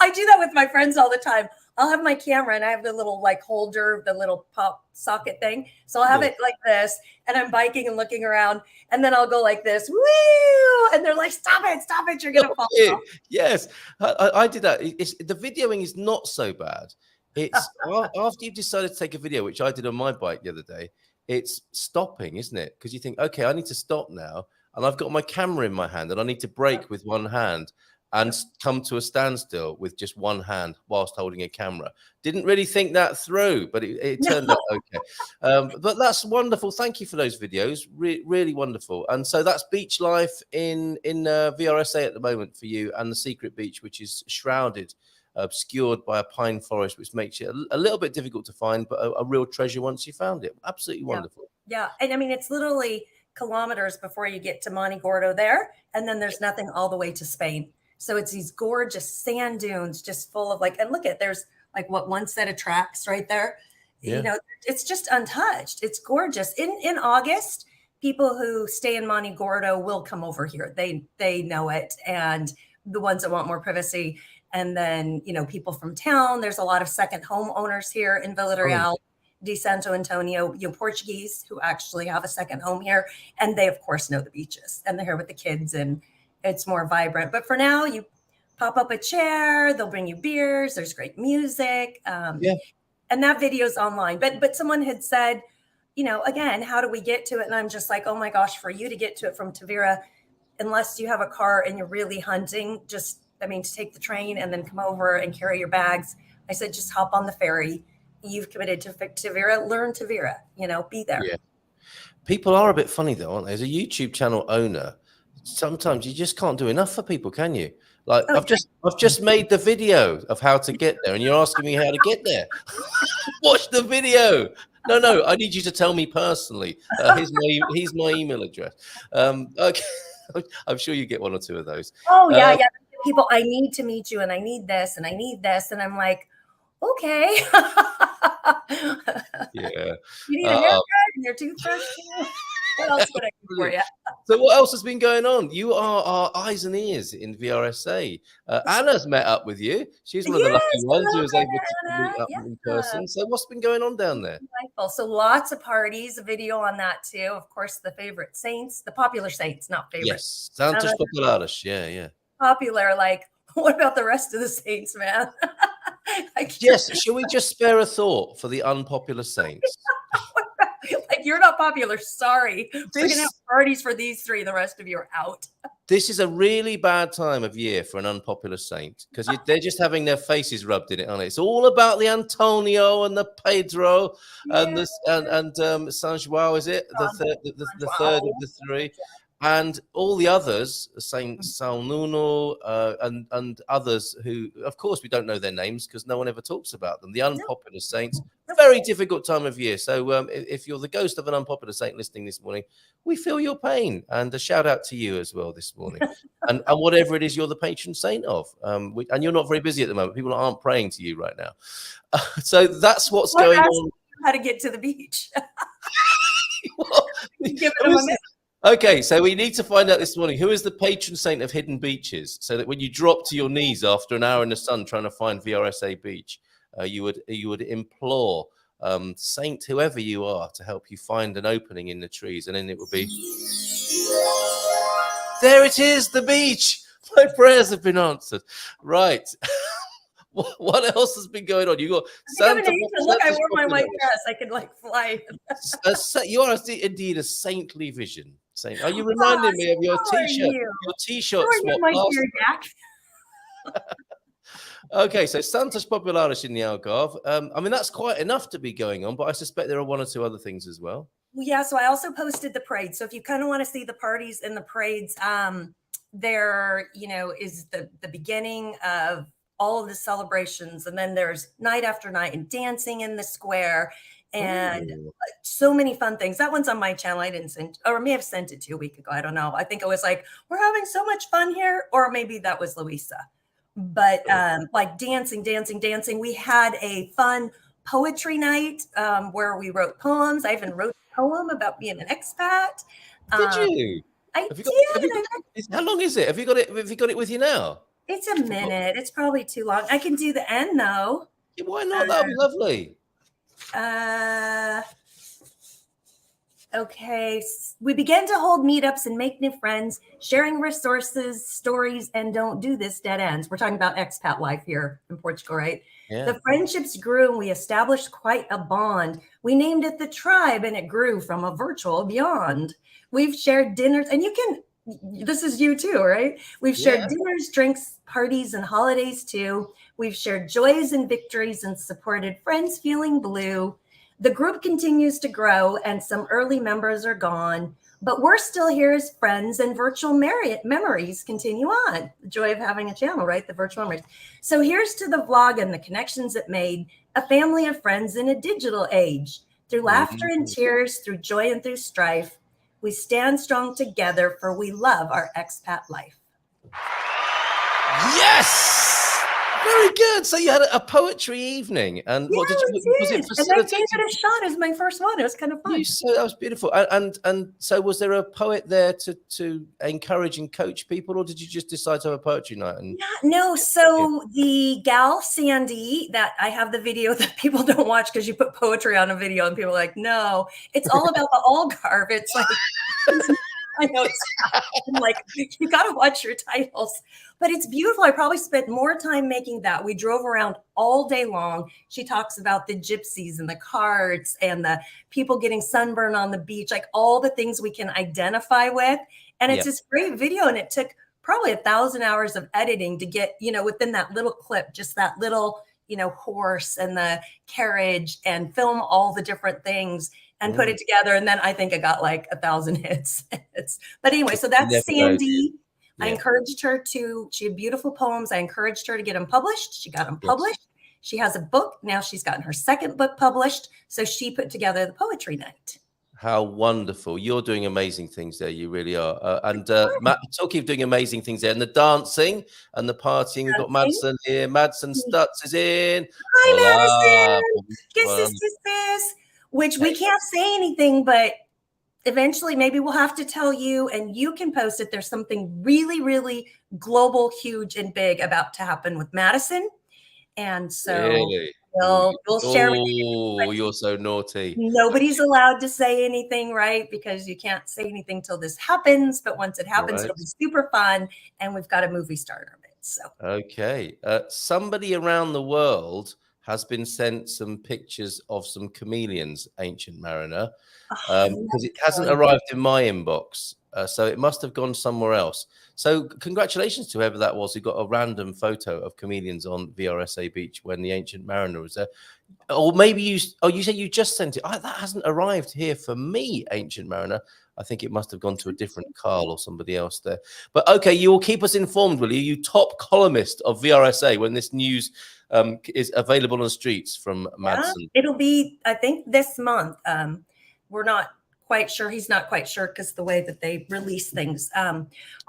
I do that with my friends all the time. I'll have my camera and I have the little like holder, the little pop socket thing. So I'll have it like this and I'm biking and looking around and then I'll go like this, woo! And they're like, stop it, you're going to fall off. Yes, I did that. The videoing is not so bad. It's after you've decided to take a video, which I did on my bike the other day, it's stopping, isn't it? Because you think, okay, I need to stop now. And I've got my camera in my hand and I need to brake with one hand and come to a standstill with just one hand whilst holding a camera. Didn't really think that through, but it turned out okay. But that's wonderful. Thank you for those videos. Really wonderful. And so that's beach life in VRSA at the moment for you, and the secret beach, which is shrouded, obscured by a pine forest, which makes it a little bit difficult to find, but a real treasure once you found it. Absolutely wonderful. Yeah. And I mean, it's literally kilometers before you get to Monte Gordo there. And then there's nothing all the way to Spain. So it's these gorgeous sand dunes just full of like, and look at, there's like one set of tracks right there. Yeah. You know, it's just untouched. It's gorgeous. In August, people who stay in Monte Gordo will come over here. They know it. And the ones that want more privacy. And then, you know, people from town, there's a lot of second home owners here in Vila Real, de Santo Antonio, you know, Portuguese who actually have a second home here. And they, of course, know the beaches and they're here with the kids and it's more vibrant. But for now, you pop up a chair, they'll bring you beers. There's great music. And that video's online. But someone had said, you know, again, how do we get to it? And I'm just like, oh my gosh, for you to get to it from Tavira, unless you have a car and you're really hunting, to take the train and then come over and carry your bags. I said, just hop on the ferry. You've committed to Tavira, learn Tavira, you know, be there. Yeah. People are a bit funny though, aren't they? As a YouTube channel owner, sometimes you just can't do enough for people, can you? Like I've just made the video of how to get there and you're asking me how to get there. Watch the video. No, I need you to tell me personally. Here's my email address. Okay. I'm sure you get one or two of those. Oh yeah. People, I need to meet you and I need this and I need this. And I'm like, okay. Yeah. You need a haircut and your toothbrush. What else would I do for you? So what else has been going on? You are our eyes and ears in VRSA. Anna's met up with you. She's one of the lucky ones who was able to meet up in person. So what's been going on down there? So lots of parties, a video on that too. Of course, the favorite saints, the popular saints, not favorite. Yes, Santos Populares. Yeah. Popular, like, what about the rest of the saints, man? Yes, shall we just spare a thought for the unpopular saints? Like, you're not popular, sorry. We're gonna have parties for these three, the rest of you are out. This is a really bad time of year for an unpopular saint because they're just having their faces rubbed in it, aren't it? It's all about the Antonio and the Pedro and the San João, is it? The third of the three. And all the others, Saint Salnuno and others who, of course, we don't know their names because no one ever talks about them. The unpopular saints, very difficult time of year. So if you're the ghost of an unpopular saint listening this morning, we feel your pain. And a shout out to you as well this morning. and whatever it is you're the patron saint of. And you're not very busy at the moment. People aren't praying to you right now. So that's what's going on. How to get to the beach. Okay, so we need to find out this morning who is the patron saint of hidden beaches, so that when you drop to your knees after an hour in the sun trying to find VRSA beach, you would implore Saint whoever you are to help you find an opening in the trees, and then it would be there. It is, the beach. My prayers have been answered. Right. What else has been going on? You got Santa. Look, I wore my white dress. I could like fly. You are indeed a saintly vision. Saint, are you reminding me of your T-shirt? Your T-shirt swap. Okay, so Santos Populares in the Algarve. I mean, that's quite enough to be going on, but I suspect there are one or two other things as well. Yeah, so I also posted the parade. So if you kind of want to see the parties and the parades, there, you know, is the beginning of all of the celebrations. And then there's night after night and dancing in the square and so many fun things. That one's on my channel. I didn't send, or may have sent it to you a week ago. I don't know. I think it was like, we're having so much fun here. Or maybe that was Louisa. But like dancing. We had a fun poetry night where we wrote poems. I even wrote a poem about being an expat. Did you? I Have you did. how long is it? Have you got it with you now? It's a minute. It's probably too long. I can do the end though. Yeah, why not? That'll be lovely. Okay. We began to hold meetups and make new friends, sharing resources, stories, and don't do this dead ends. We're talking about expat life here in Portugal, right? Yeah. The friendships grew and we established quite a bond. We named it the tribe and it grew from a virtual beyond. We've shared dinners and this is you too, right? We've shared dinners, drinks, parties, and holidays too. We've shared joys and victories and supported friends feeling blue. The group continues to grow and some early members are gone, but we're still here as friends and virtual memories continue on. The joy of having a channel, right? The virtual memories. So here's to the vlog and the connections it made, a family of friends in a digital age. Through laughter and tears, through joy and through strife, we stand strong together for we love our expat life. Yes! Very good. So you had a poetry evening, and what did you? Was it facilitated? And I gave it a shot. It was my first one. It was kind of fun. That was beautiful. And so, was there a poet there to encourage and coach people, or did you just decide to have a poetry night? No. So the gal Sandy, that I have the video that people don't watch because you put poetry on a video, and people are like, no, it's all about the Algarve. It's like. I know I'm like, you got to watch your titles, but it's beautiful. I probably spent more time making that. We drove around all day long. She talks about the gypsies and the carts and the people getting sunburned on the beach, like all the things we can identify with. And it's this great video. And it took probably 1,000 hours of editing to get, within that little clip, just that little, horse and the carriage and film all the different things. And put it together. And then I think I got like 1,000 hits. But anyway, so that's Sandy. I encouraged her she had beautiful poems. I encouraged her to get them published. She got them published. She has a book. Now she's gotten her second book published. So she put together the poetry night. How wonderful. You're doing amazing things there. You really are. And Matt, talking of doing amazing things there, and the dancing and the partying. We've got Madsen here. Madsen Stutz is in. Hi, Madsen. Kiss. Which we can't say anything, but eventually maybe we'll have to tell you and you can post it. There's something really, really global, huge and big about to happen with Madsen. And so we'll share with you. Oh, you're so naughty. Nobody's allowed to say anything, right? Because you can't say anything till this happens. But once it happens, it'll be super fun. And we've got a movie star in our midst. So okay. Somebody around the world has been sent some pictures of some chameleons, Ancient Mariner, because it hasn't arrived in my inbox. So it must have gone somewhere else. So congratulations to whoever that was who got a random photo of chameleons on VRSA Beach when the Ancient Mariner was there. Or maybe you said you just sent it. That hasn't arrived here for me, Ancient Mariner. I think it must have gone to a different Carl or somebody else there. But okay, you will keep us informed, will you? You top columnist of VRSA when this news is available on the streets from Madsen. It'll be, I think, this month. We're not quite sure. He's not quite sure because the way that they release things.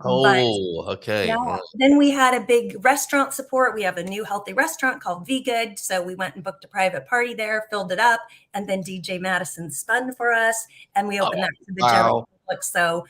Okay. Yeah. Then we had a big restaurant support. We have a new healthy restaurant called Good. So we went and booked a private party there, filled it up, and then DJ Madison spun for us, and we opened that to the general public. So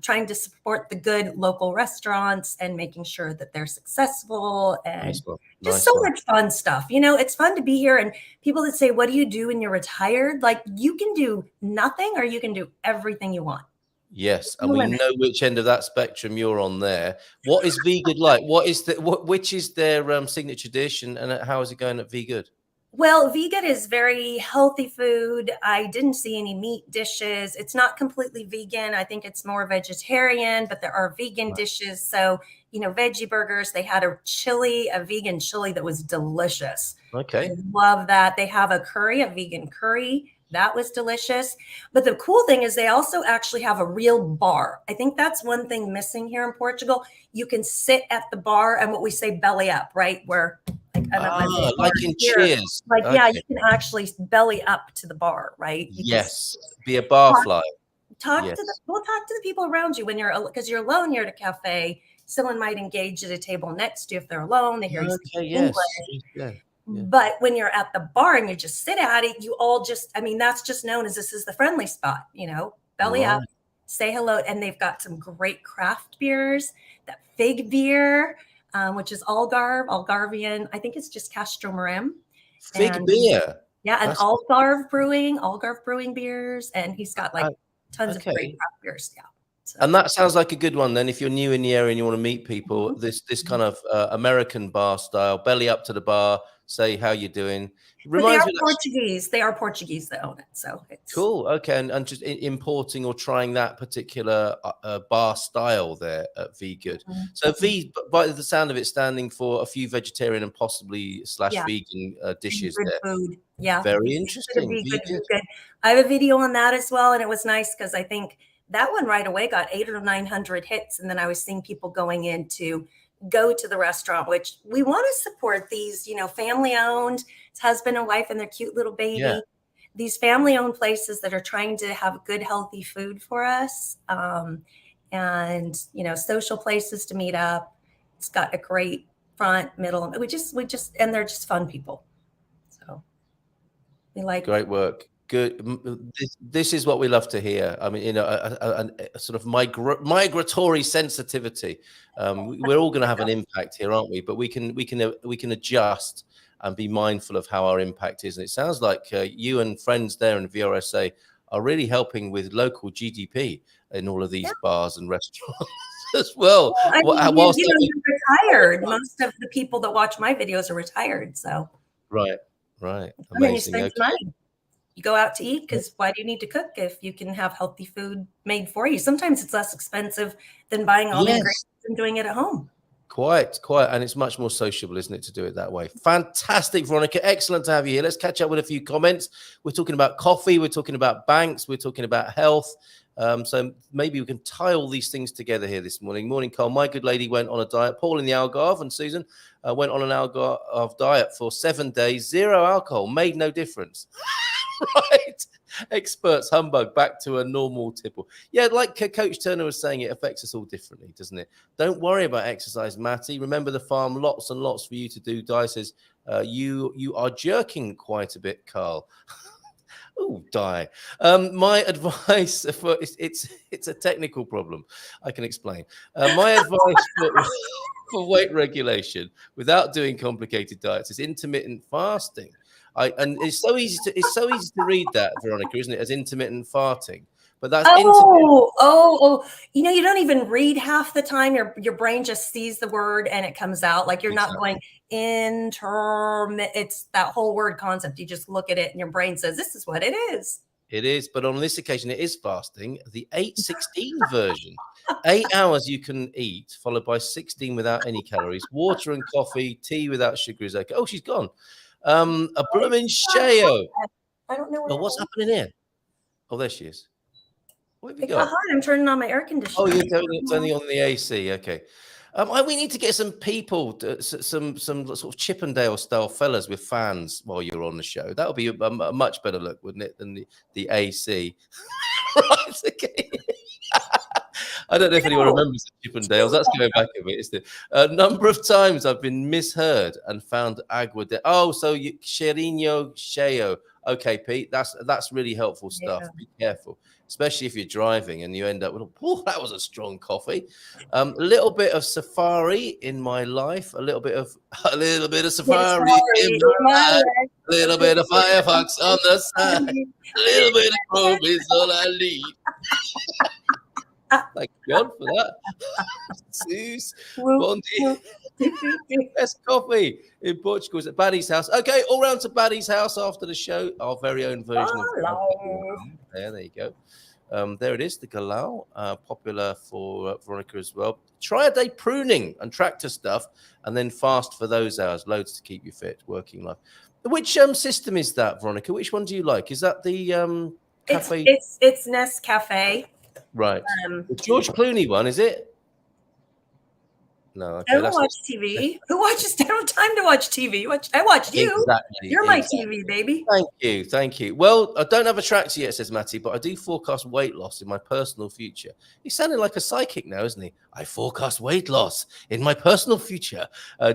trying to support the good local restaurants and making sure that they're successful and so much fun stuff. It's fun to be here. And people that say, what do you do when you're retired? Like you can do nothing or you can do everything you want. Yes. And we know which end of that spectrum you're on there. What is VGood like? Which is their signature dish and how is it going at VGood? Well, VGood is very healthy food. I didn't see any meat dishes. It's not completely vegan. I think it's more vegetarian, but there are vegan dishes. So, veggie burgers. They had a vegan chili that was delicious. Okay. I love that. They have a vegan curry That was delicious. But the cool thing is they also actually have a real bar. I think that's one thing missing here in Portugal. You can sit at the bar and what we say belly up, right? Where like I'm at my little bar Like in here. Cheers. Like, yeah, Okay. you can actually belly up to the bar, right? You can Yes. Be a barfly. talk Yes. to the people around you when because you're alone. You're at a cafe. Someone might engage at a table next to you if they're alone. They hear you speak Okay, English. yes. Yeah. But when you're at the bar and you just sit at it, you all just, I mean, that's just known as this is the friendly spot, you know, belly up, say hello. And they've got some great craft beers, that fig beer, which is Algarvian. I think it's just Castro Marim. Fig beer. Yeah. And That's- Algarve Brewing beers. And he's got like tons of great craft beers. Yeah. So. And that sounds like a good one. Then if you're new in the area and you want to meet people, this kind of American bar style, belly up to the bar, say how you doing. Reminds me Portuguese. They are Portuguese that own it. So it's cool. Okay. And just importing or trying that particular bar style there at V Good. So V, by the sound of it, standing for a few vegetarian and possibly / vegan dishes good there. Food. Yeah. Very interesting. Good. I have a video on that as well. And it was nice because I think that one right away got 800 or 900 hits. And then I was seeing people going in to go to the restaurant, which we want to support these, you know, family owned, it's husband and wife and their cute little baby. Yeah. These family owned places that are trying to have good, healthy food for us. And, you know, social places to meet up. It's got a great front, middle. We just, and they're just fun people. So we like great work. Good. This is what we love to hear. I mean, you know, a sort of migratory sensitivity. We're all going to have an impact here, aren't we? But we can adjust and be mindful of how our impact is. And it sounds like you and friends there in VRSA are really helping with local GDP in all of these bars and restaurants as well. I mean, you're retired. Most of the people that watch my videos are retired. So right. Amazing. I mean, you spend money. You go out to eat because why do you need to cook if you can have healthy food made for you? Sometimes it's less expensive than buying all the ingredients and doing it at home. Quite. And it's much more sociable, isn't it, to do it that way? Fantastic, Veronica. Excellent to have you here. Let's catch up with a few comments. We're talking about coffee. We're talking about banks. We're talking about health. So maybe we can tie all these things together here this morning. Morning, Carl. My good lady went on a diet. Paul in the Algarve and Susan went on an Algarve diet for 7 days. 0 alcohol. Made no difference. Right. Experts humbug back to a normal tipple. Yeah, like Coach Turner was saying, it affects us all differently, doesn't it? Don't worry about exercise, Matty. Remember the farm, lots and lots for you to do. Di says, you are jerking quite a bit, Carl. Oh, Di. My advice for it's a technical problem. I can explain. My advice for weight regulation without doing complicated diets is intermittent fasting. And it's so easy to read that, Veronica, isn't it? As intermittent farting, but that's you know, you don't even read half the time. Your brain just sees the word and it comes out. Like you're not going intermittent. It's that whole word concept. You just look at it and your brain says, "This is what it is." It is, but on this occasion, it is fasting. The 8-16 version. 8 hours you can eat, followed by 16 without any calories. Water and coffee, tea without sugar is okay. Oh, she's gone. A blooming shayo. I don't know what's happening here. Oh, there she is. What have you got? Hot. I'm turning on my air conditioner. Oh, you're turning on the AC. Okay. We need to get some people, some sort of Chippendale style fellas with fans while you're on the show. That would be a much better look, wouldn't it, than the AC? Right. Okay. I don't know if anyone remembers the Chippendales. That's going back a bit. Isn't it? A number of times I've been misheard and found agua. So Cheirinho Sheo. Okay, Pete, that's really helpful stuff. Yeah. Be careful, especially if you're driving and you end up with, oh, that was a strong coffee. A little bit of safari in my life, a little bit of safari in my life, a little bit of Firefox on the side, a little bit of Chrome is all I need. Thank God for that. Sus, Bondi. Best coffee in Portugal is at Baddy's house. Okay, all round to Baddy's house after the show. Our very own version of there you go. There it is, the Galau, popular for Veronica as well. Try a day pruning and tractor stuff, and then fast for those hours. Loads to keep you fit, working life. Which system is that, Veronica? Which one do you like? Is that the cafe? It's Nescafe. Right. The George Clooney one, is it? No, okay. I don't watch TV. Who watches? I don't have time to watch TV. I watch you. Exactly. You're my TV baby. Thank you. Well, I don't have a tractor yet, says Matty, but I do forecast weight loss in my personal future. He's sounding like a psychic now, isn't he? I forecast weight loss in my personal future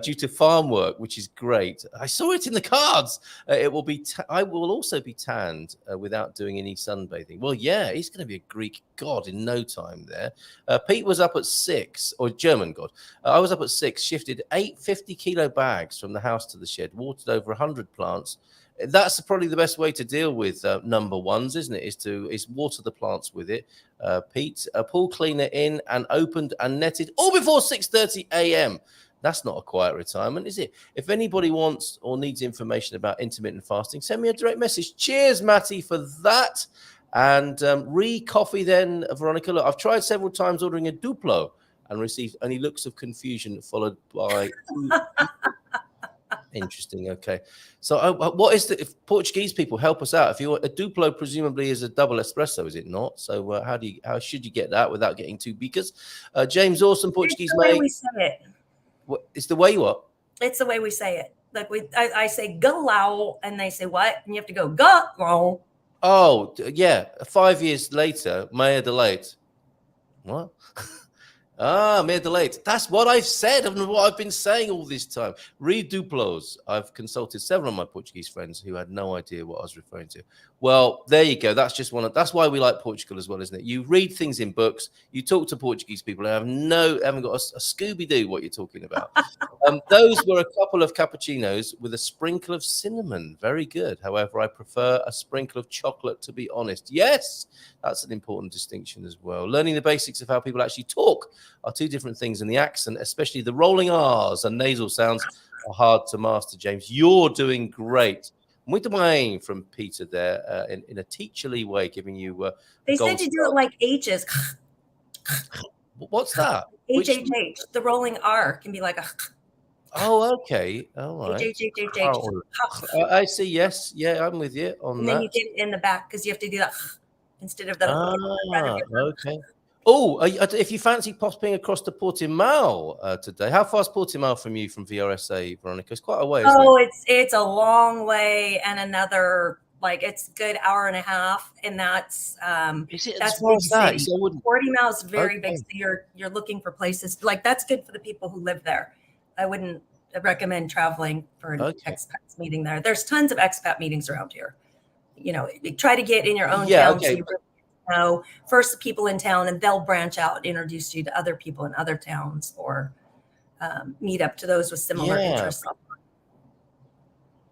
due to farm work, which is great. I saw it in the cards. It will be. I will also be tanned without doing any sunbathing. Well, yeah, he's going to be a Greek god in no time there. Pete was up at 6, or German god. I was up at 6, shifted 8 50-kilo bags from the house to the shed, watered over 100 plants. That's probably the best way to deal with number ones, isn't it? Is water the plants with it. Pete, a pool cleaner in and opened and netted all before 6:30 a.m. That's not a quiet retirement, is it? If anybody wants or needs information about intermittent fasting, send me a direct message. Cheers, Matty, for that. And re-coffee then, Veronica. Look, I've tried several times ordering a Duplo and received only looks of confusion followed by interesting. Okay, so what is the, if Portuguese people help us out? If you want a Duplo, presumably is a double espresso, is it not? So how should you get that without getting too beakers? James Awesome, Portuguese mate. We say it. What, it's the way you what? It's the way we say it. Like I say galao, and they say what, and you have to go galao. Oh yeah, 5 years later, Maya delayed. What? Mere delayed. That's what I've said and what I've been saying all this time. Read Duplos. I've consulted several of my Portuguese friends who had no idea what I was referring to. Well, there you go. That's just that's why we like Portugal as well, isn't it? You read things in books. You talk to Portuguese people who haven't got a Scooby-Doo what you're talking about. Those were a couple of cappuccinos with a sprinkle of cinnamon. Very good. However, I prefer a sprinkle of chocolate, to be honest. Yes, that's an important distinction as well. Learning the basics of how people actually talk are two different things, and the accent, especially the rolling R's and nasal sounds, are hard to master, James. You're doing great. Muito bem from Peter there in a teacherly way, giving you they said to do it like H's. What's that? H. The rolling R can be like a. Oh, okay. All right. H. I see. Yes. Yeah, I'm with you on that. And then you get it in the back because you have to do that instead of the. Okay. Oh, if you fancy popping across to Portimao today, how far is Portimao from you from VRSA, Veronica? It's quite a way, isn't it? It's a long way and another, like, it's a good hour and a half, and that's is it that's as far as that? city. So Portimao is very big, so you're looking for places like that's good for the people who live there. I wouldn't recommend traveling for an expat meeting there. There's tons of expat meetings around here. You know, try to get in your own town. Okay. So you know first the people in town, and they'll branch out and introduce you to other people in other towns, or meet up to those with similar interests.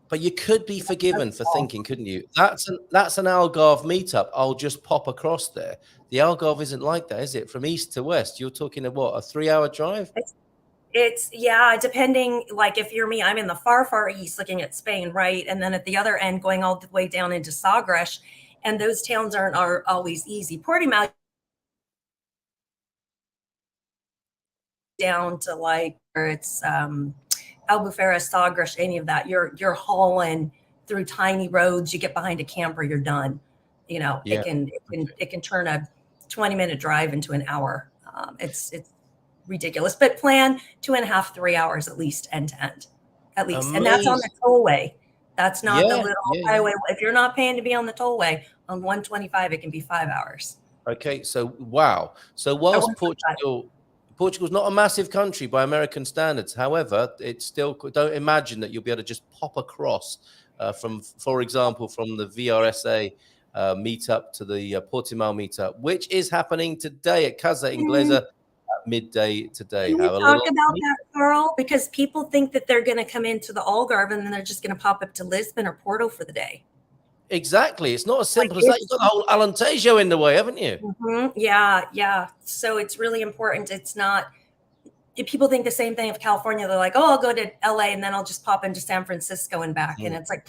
But you could be forgiven for thinking, couldn't you? That's an Algarve meetup. I'll just pop across there. The Algarve isn't like that, is it? From east to west, you're talking a 3-hour drive? It's depending, like if you're me, I'm in the far east looking at Spain, right? And then at the other end, going all the way down into Sagres, and those towns aren't always easy. Portimao down to like where it's Albufera, Sagres, any of that. You're hauling through tiny roads. You get behind a camper, you're done. You know, it can turn a 20-minute drive into an hour. It's ridiculous, but plan 2.5, 3 hours at least, end to end, at least. Amazing. And that's on the tollway. That's not the little highway. If you're not paying to be on the tollway on 125, it can be 5 hours. Okay, so wow. So whilst Portugal's not a massive country by American standards, however, it's still, don't imagine that you'll be able to just pop across for example, from the VRSA meetup to the Portimao meetup, which is happening today at Casa Inglesa. Midday today. Can we talk about that, Carl? Because people think that they're going to come into the Algarve and then they're just going to pop up to Lisbon or Porto for the day. Exactly. It's not as simple as that. You've got the whole Alentejo in the way, haven't you? Mm-hmm. Yeah. So it's really important. It's not, if people think the same thing of California. They're like, oh, I'll go to LA and then I'll just pop into San Francisco and back. And it's like,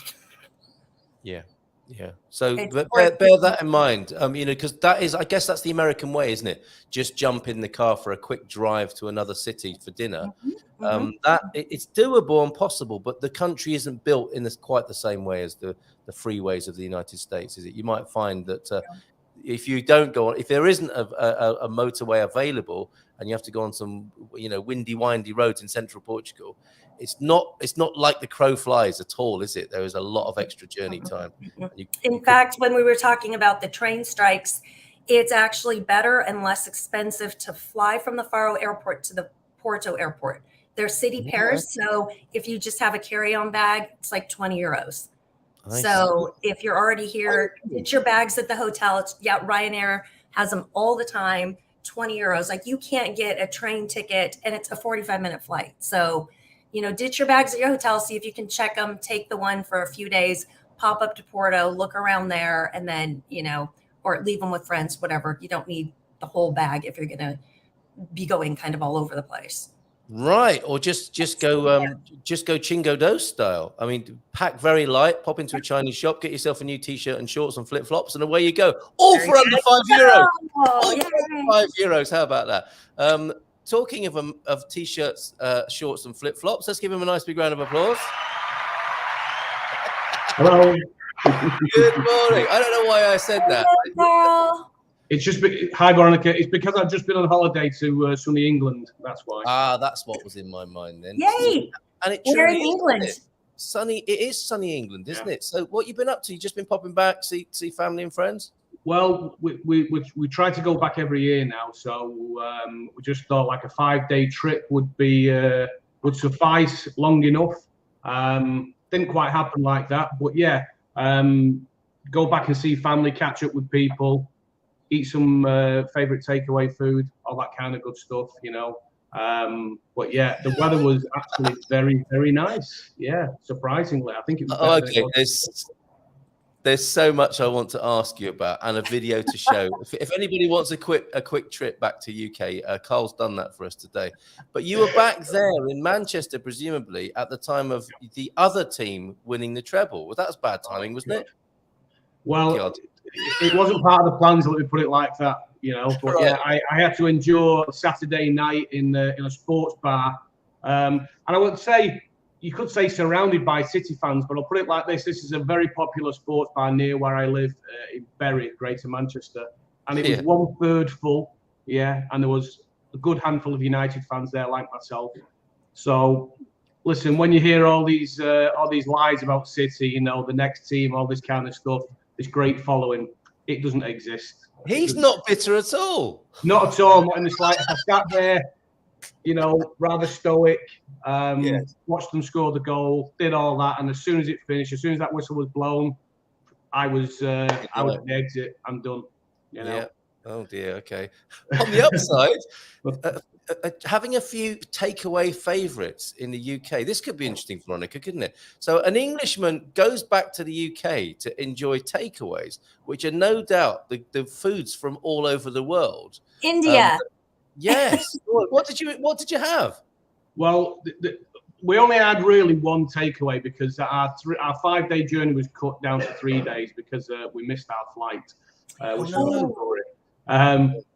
yeah. Yeah. So It's bear that in mind. Because that is, I guess that's the American way, isn't it? Just jump in the car for a quick drive to another city for dinner. It's doable and possible, but the country isn't built in quite the same way as the freeways of the United States, is it? You might find that if you don't go on, if there isn't a motorway available, and you have to go on some windy, windy roads in central Portugal, it's not like the crow flies at all, is it? There is a lot of extra journey time. In fact, when we were talking about the train strikes, it's actually better and less expensive to fly from the Faro airport to the Porto airport. They're city pairs, so if you just have a carry-on bag, it's like 20 euros. So if you're already here, get your bags at the hotel. Ryanair has them all the time, 20 euros. Like, you can't get a train ticket, and it's a 45-minute flight. So, ditch your bags at your hotel, see if you can check them, take the one for a few days, pop up to Porto, look around there, and then, or leave them with friends, whatever. You don't need the whole bag if you're going to be going kind of all over the place. Right, or just go Chingo Dose style. I mean, pack very light, pop into a Chinese shop, get yourself a new T-shirt and shorts and flip flops, and away you go. All for under €5. All for €5. How about that? Talking of T-shirts, shorts, and flip flops, let's give him a nice big round of applause. Hello. Good morning. I don't know why I said that. Hello, It's just hi, Veronica. It's because I've just been on holiday to sunny England. That's why. That's what was in my mind then. Yay! And it We're in truly England. is sunny. It is sunny England, isn't it? So what you been up to? You just been popping back, see family and friends? Well, we try to go back every year now, so we just thought like a 5-day trip would suffice long enough. Didn't quite happen like that, but yeah, go back and see family, catch up with people, eat some favorite takeaway food, all that kind of good stuff, But yeah, the weather was actually very, very nice. Yeah, surprisingly, I think it was. Okay, there's so much I want to ask you about, and a video to show. if anybody wants a quick trip back to UK, Carl's done that for us today. But you were back there in Manchester, presumably at the time of the other team winning the treble. Well, that was bad timing, wasn't it? Well, it wasn't part of the plans. Let me put it like that. But right. Yeah, I had to endure a Saturday night in a sports bar, and I would say. You could say surrounded by City fans, but I'll put it like this. This is a very popular sports bar near where I live in Bury, Greater Manchester. And it was 1/3 full, and there was a good handful of United fans there like myself. So, listen, when you hear all these lies about City, the next team, all this kind of stuff, this great following, it doesn't exist. He's not bitter at all. Not at all, not in the slightest. I sat there, rather stoic, watched them score the goal, did all that, and as soon as it finished, as soon as that whistle was blown, I was at the exit. I'm done. Yeah. Oh dear. Okay. On the upside, having a few takeaway favourites in the UK. This could be interesting, Veronica, couldn't it? So an Englishman goes back to the UK to enjoy takeaways, which are no doubt the foods from all over the world. India. Yes. What did you have? Well, we only had really one takeaway because our 5-day journey was cut down to 3 days because we missed our flight, which was story.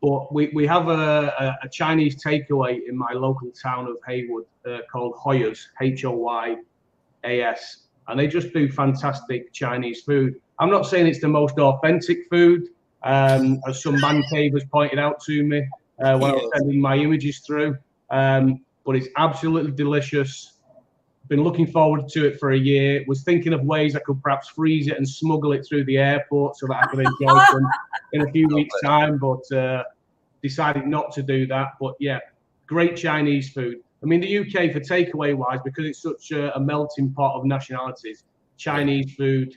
But we have a Chinese takeaway in my local town of Haywood called Hoyas, Hoyas, and they just do fantastic Chinese food. I'm not saying it's the most authentic food, as some man cavers pointed out to me when I was sending my images through. But it's absolutely delicious. Been looking forward to it for a year. Was thinking of ways I could perhaps freeze it and smuggle it through the airport so that I could enjoy them in a few weeks' time, but decided not to do that. But yeah, great Chinese food. I mean, the UK for takeaway wise, because it's such a melting pot of nationalities, Chinese food,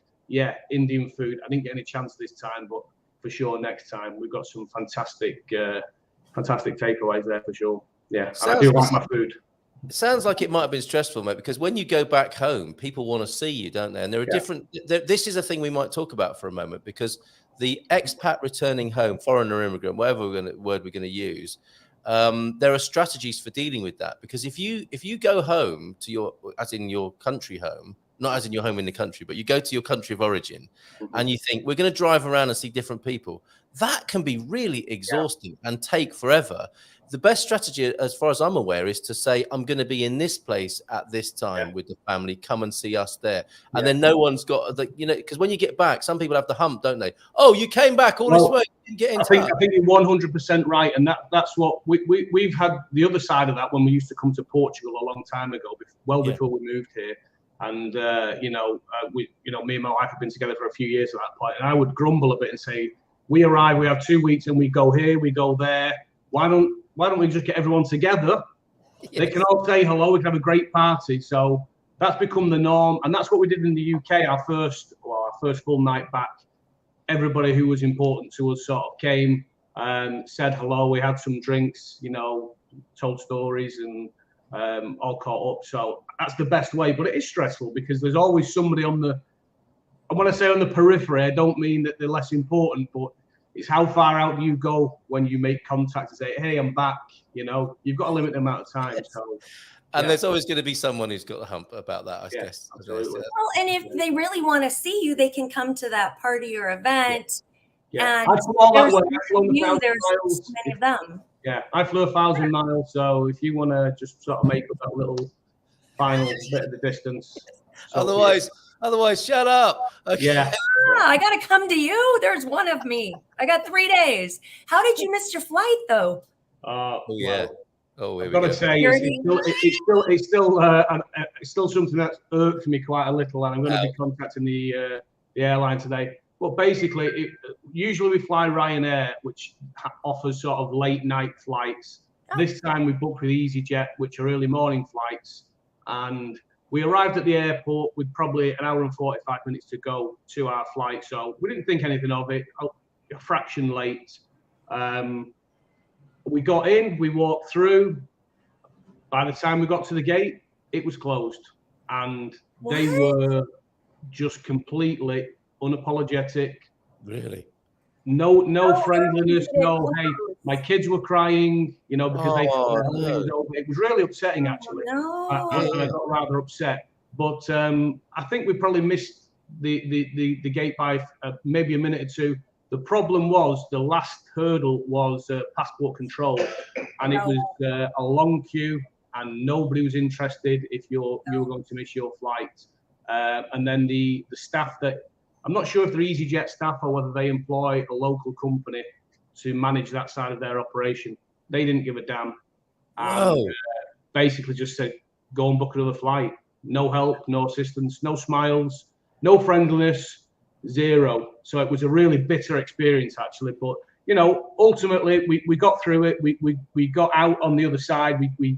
Indian food. I didn't get any chance this time, but for sure next time we've got some fantastic takeaways there for sure. Yeah, I do like my food. It sounds like it might have been stressful, mate, because when you go back home, people want to see you, don't they? And there are different. This is a thing we might talk about for a moment, because the expat returning home, foreigner, immigrant, whatever word we're going to use, there are strategies for dealing with that. Because if you go home to your country home, not as in your home in the country, but you go to your country of origin and you think, we're going to drive around and see different people. That can be really exhausting and take forever. The best strategy, as far as I'm aware, is to say, I'm going to be in this place at this time with the family. Come and see us there. And then no one's got the, because when you get back, some people have the hump, don't they? Oh, you came back all this way. You didn't get in touch. I think you're 100% right. And that's what we've had the other side of that when we used to come to Portugal a long time ago, before we moved here. And, me and my wife have been together for a few years at that point. And I would grumble a bit and say, we arrive, we have 2 weeks and we go here, we go there. Why don't we just get everyone together? Yes. They can all say hello. We can have a great party. So that's become the norm, and that's what we did in the UK. Our first full night back, everybody who was important to us sort of came, said hello. We had some drinks, told stories, and all caught up. So that's the best way. But it is stressful because there's always somebody on the. And when I say on the periphery, I don't mean that they're less important, but it's how far out do you go when you make contact and say, hey, I'm back. You've got a limited amount of time. Yes. So, and there's always going to be someone who's got a hump about that, I guess. Absolutely. Well, and if they really want to see you, they can come to that party or event. Yeah. And I flew all that way. There's so many of them. Yeah, I flew 1,000 miles. So if you want to just sort of make up that little final bit of the distance. Otherwise, shut up. Okay. Yeah. I got to come to you. There's one of me. I got 3 days. How did you miss your flight, though? I've got to say, it's still something that's irked me quite a little, and I'm going to be contacting the airline today. But basically, usually we fly Ryanair, which offers sort of late night flights. Oh. This time we booked with EasyJet, which are early morning flights, and we arrived at the airport with probably an hour and 45 minutes to go to our flight. So we didn't think anything of it, a fraction late. We got in, we walked through. By the time we got to the gate, it was closed. And they were just completely unapologetic. Really? No friendliness, no, hey, my kids were crying, because it was really upsetting, actually. No. And I got rather upset. But I think we probably missed the gate by maybe a minute or two. The problem was the last hurdle was passport control, and it was a long queue, and nobody was interested if you were going to miss your flight. And then the staff that, I'm not sure if they're EasyJet staff or whether they employ a local company to manage that side of their operation. They didn't give a damn. And basically just said, go and book another flight. No help, no assistance, no smiles, no friendliness, zero. So it was a really bitter experience, actually. But, ultimately we got through it. We got out on the other side. We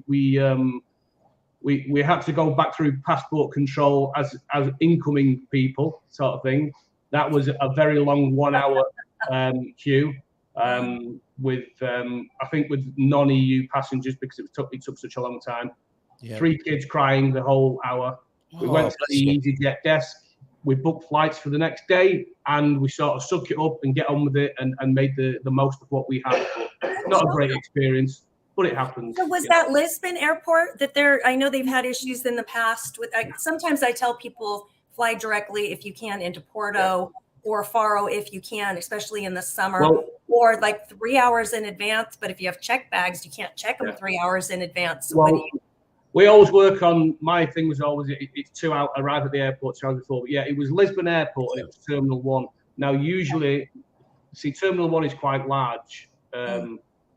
had to go back through passport control as incoming people, sort of thing. That was a very long 1 hour queue with I think with non-EU passengers, because it took such a long time. Yeah. 3 kids crying the whole hour. We went to the EasyJet desk. We booked flights for the next day, and we sort of suck it up and get on with it and made the most of what we had. But not a great experience. But it happens. So was that Lisbon airport that I know they've had issues in the past with, sometimes I tell people fly directly if you can into Porto or Faro if you can, especially in the summer, or like 3 hours in advance. But if you have check bags, you can't check them 3 hours in advance. So we always work on, my thing was always, it's 2 hours, arrive at the airport 2 hours before. But yeah, it was Lisbon airport and it was Terminal 1. Now, usually, Terminal 1 is quite large.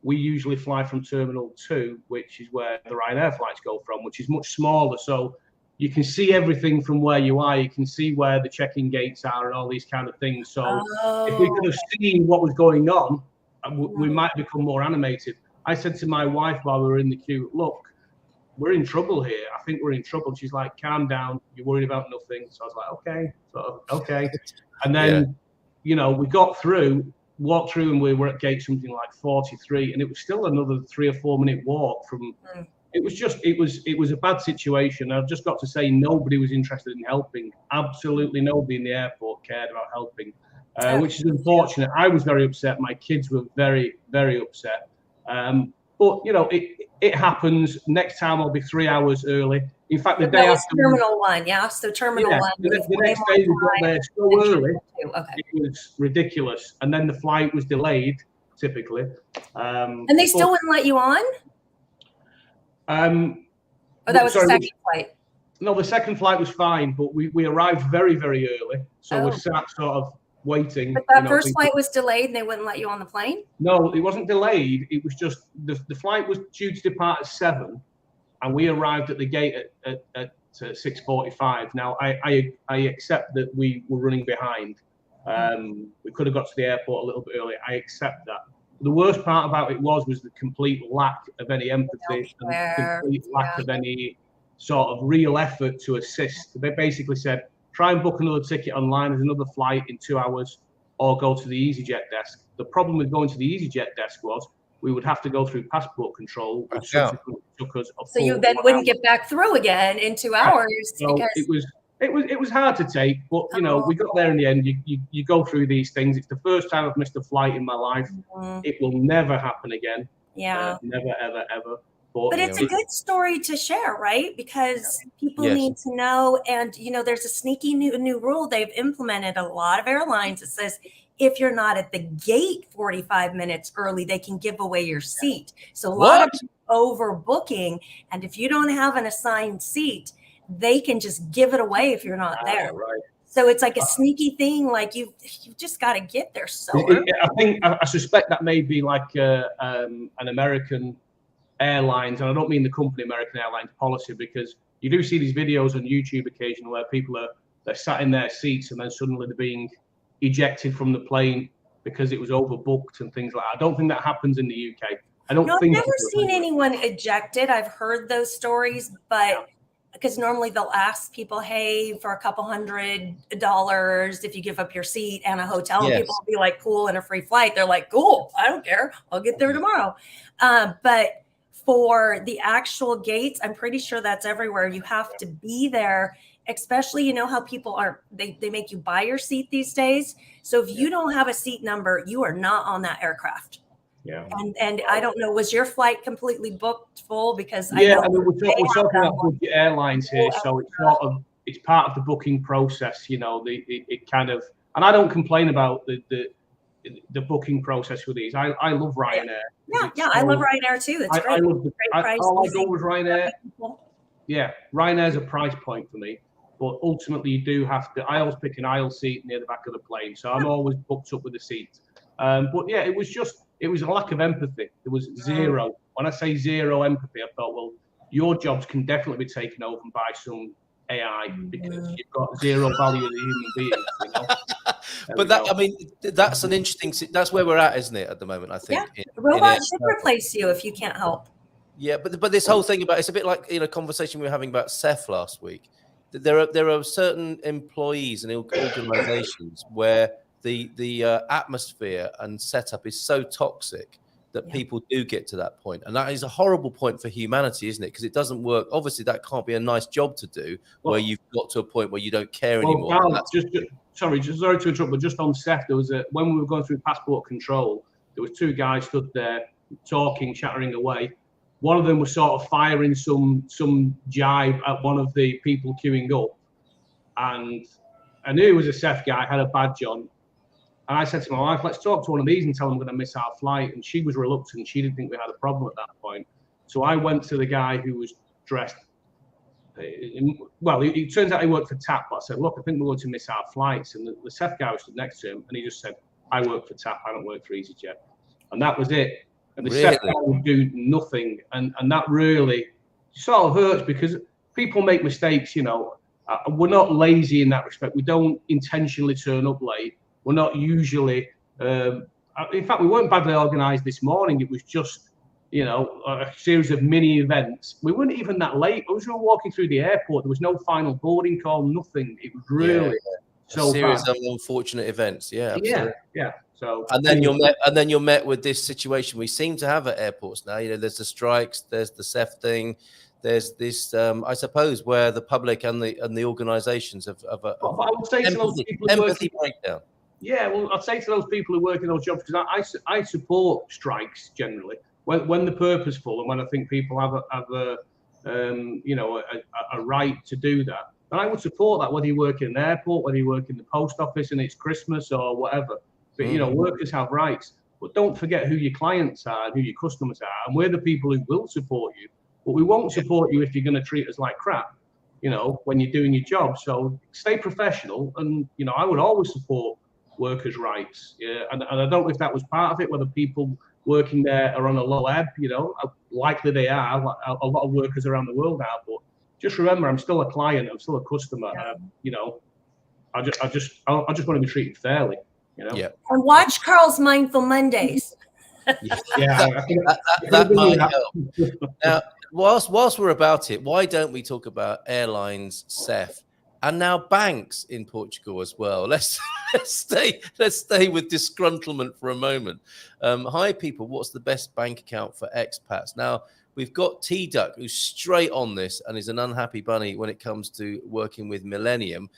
We usually fly from Terminal 2, which is where the Ryanair flights go from, which is much smaller. So you can see everything from where you are. You can see where the check-in gates are and all these kind of things. So if we could have seen what was going on, we might become more animated. I said to my wife while we were in the queue, look, we're in trouble here. I think we're in trouble. She's like, calm down. You're worried about nothing. So I was like, okay. And then, we got through, walked through, and we were at gate something like 43, and it was still another 3 or 4 minute walk from. It was a bad situation. I've just got to say, nobody was interested in helping. Absolutely nobody in the airport cared about helping, which is unfortunate. I was very upset. My kids were very, very upset. But But you know, it happens. Next time I'll be 3 hours early. In fact, the day That was after Terminal 1, yeah. So Terminal 1. the was next way day we more got there time so than early, Terminal 2. Okay. it was ridiculous. And then the flight was delayed, typically. And they still wouldn't let you on? Oh, that was the second flight. No, the second flight was fine, but we arrived very, very early. So we Oh. sat sort of waiting. But that first flight was delayed and they wouldn't let you on the plane? No, it wasn't delayed. It was just the flight was due to depart at 7, and we arrived at the gate at 6:45. Now, I accept that we were running behind. We could have got to the airport a little bit earlier. I accept that. The worst part about it was the complete lack of any empathy and complete lack of any sort of real effort to assist. They basically said, try and book another ticket online. There's another flight in 2 hours, or go to the EasyJet desk. The problem with going to the EasyJet desk was we would have to go through passport control, which subsequently took us a So you then wouldn't get back through again in 2 hours. So because it was hard to take, but you know, we got there in the end. You go through these things. It's the first time I've missed a flight in my life. It will never happen again. Yeah. Never, ever, ever. But it's a good story to share, right? Because people need to know. And, you know, there's a sneaky new rule they've implemented a lot of airlines that says if you're not at the gate 45 minutes early, they can give away your seat. So a lot of overbooking. And if you don't have an assigned seat, they can just give it away if you're not there. Right. So it's like a sneaky thing. Like you just got to get there. So I suspect that may be like an American Airlines, and I don't mean the company American Airlines policy, because you do see these videos on YouTube occasionally where people they're sat in their seats and then suddenly they're being ejected from the plane because it was overbooked and things like that. I don't think that happens in the UK. I've never seen anyone ejected. I've heard those stories, but because normally they'll ask people, hey, for a couple $100 if you give up your seat and a hotel, and people will be like, cool, and a free flight. They're like, cool, I don't care, I'll get there tomorrow. But for the actual gates, I'm pretty sure that's everywhere. You have to be there, especially, you know how people they make you buy your seat these days. So if you don't have a seat number, you are not on that aircraft. Yeah. And I don't know, was your flight completely booked full? Because we're talking about budget airlines here, so it's part of the booking process. You know, it kind of, and I don't complain about the booking process with these. I love Ryanair. Yeah, I love Ryanair too. It's great. All I go with Ryanair. Yeah, Ryanair's a price point for me, but ultimately you do have to. I always pick an aisle seat near the back of the plane, so I'm always booked up with a seat. But yeah, it was a lack of empathy. There was zero. When I say zero empathy, I thought, well, your jobs can definitely be taken over by some AI because you've got zero value as a human being. You know? But I mean, that's an interesting. That's where we're at, isn't it, at the moment? I think. Yeah, robots should replace you if you can't help. Yeah, but this whole thing about it's a bit like conversation we were having about Seth last week. There are certain employees and organisations where the atmosphere and setup is so toxic that people do get to that point, and that is a horrible point for humanity, isn't it? Because it doesn't work. Obviously, that can't be a nice job to do where you've got to a point where you don't care anymore. Sorry to interrupt, but just on Seth, there was when we were going through passport control, there was 2 guys stood there talking, chattering away. One of them was sort of firing some jibe at one of the people queuing up, and I knew it was a Seth guy, had a badge on. And I said to my wife, let's talk to one of these and tell them I'm going to miss our flight. And she was reluctant. She didn't think we had a problem at that point. So I went to the guy who was dressed. Well, it turns out he worked for TAP. But I said, look, I think we're going to miss our flights. And the Seth guy was stood next to him. And he just said, I work for TAP. I don't work for EasyJet. And that was it. And the Seth guy would do nothing. And that really sort of hurts because people make mistakes, you know. We're not lazy in that respect. We don't intentionally turn up late. We're not usually, in fact, we weren't badly organised this morning. It was just, a series of mini events. We weren't even that late. As we were walking through the airport, there was no final boarding call, nothing. It was really so a series bad. of unfortunate events. Yeah, absolutely. Yeah. So and then you're met with this situation we seem to have at airports now. There's the strikes, there's the CEF thing. There's this, I suppose, where the public and the organisations have I would say to those people empathy breakdown. Yeah, well, I'd say to those people who work in those jobs, because I support strikes generally. when they're purposeful, and when I think people have a right to do that, then I would support that, whether you work in an airport, whether you work in the post office and it's Christmas or whatever. But workers have rights. But don't forget who your clients are and who your customers are, and we're the people who will support you. But we won't support you if you're going to treat us like crap, when you're doing your job. So stay professional, and I would always support workers' rights. Yeah, and I don't know if that was part of it, whether people working there are on a low ebb. Likely they are. A lot of workers around the world are. But just remember, I'm still a client. I'm still a customer. Yeah. I just want to be treated fairly. Yeah. And watch Carl's Mindful Mondays. Yeah, that might help. Now, whilst we're about it, why don't we talk about airlines, Seth, and now banks in Portugal as well? Let's stay with disgruntlement for a moment. Hi, people. What's the best bank account for expats? Now, we've got T-Duck, who's straight on this and is an unhappy bunny when it comes to working with Millennium.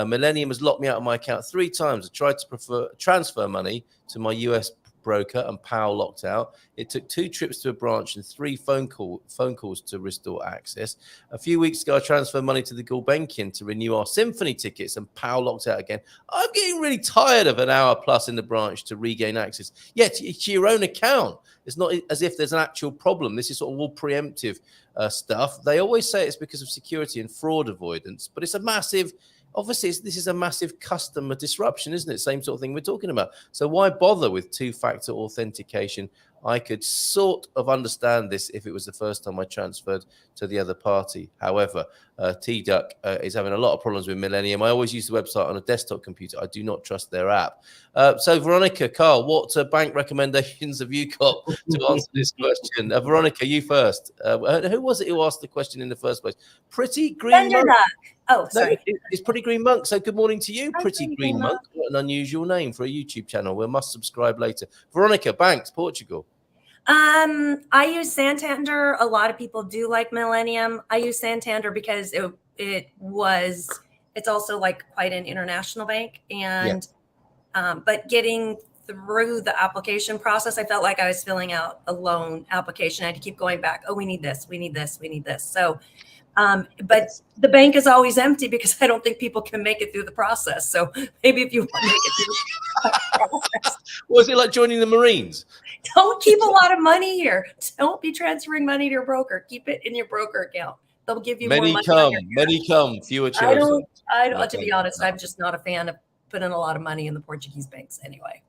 Millennium has locked me out of my account 3 times. I tried to transfer money to my US broker and PAL locked out. It took 2 trips to a branch and 3 phone calls to restore access. A few weeks ago, I transferred money to the Gulbenkian to renew our symphony tickets, and PAL locked out again. I'm getting really tired of an hour plus in the branch to regain access. Yeah, to your own account. It's not as if there's an actual problem. This is sort of all preemptive stuff. They always say it's because of security and fraud avoidance, but it's a massive. Obviously, this is a massive customer disruption, isn't it? Same sort of thing we're talking about. So why bother with 2-factor authentication? I could sort of understand this if it was the first time I transferred to the other party. However, T-Duck is having a lot of problems with Millennium. I always use the website on a desktop computer. I do not trust their app. So Veronica, Carl, what bank recommendations have you got to answer this question? Veronica, you first. Who was it who asked the question in the first place? Pretty Green Monk. Oh, sorry. No, it's Pretty Green Monk. So good morning to you, Pretty Green Monk. What an unusual name for a YouTube channel. We must subscribe later. Veronica, banks, Portugal. I use Santander. A lot of people do like Millennium. I use Santander because it's also like quite an international bank. And but getting through the application process, I felt like I was filling out a loan application. I had to keep going back. Oh, we need this. We need this. We need this. So but the bank is always empty because I don't think people can make it through the process. So maybe if you want to make it through the process. Was it like joining the Marines? Don't keep a lot of money here. Don't be transferring money to your broker. Keep it in your broker account. They'll give you more money. Many come, fewer chosen. I don't. To be honest, I'm just not a fan of putting a lot of money in the Portuguese banks anyway.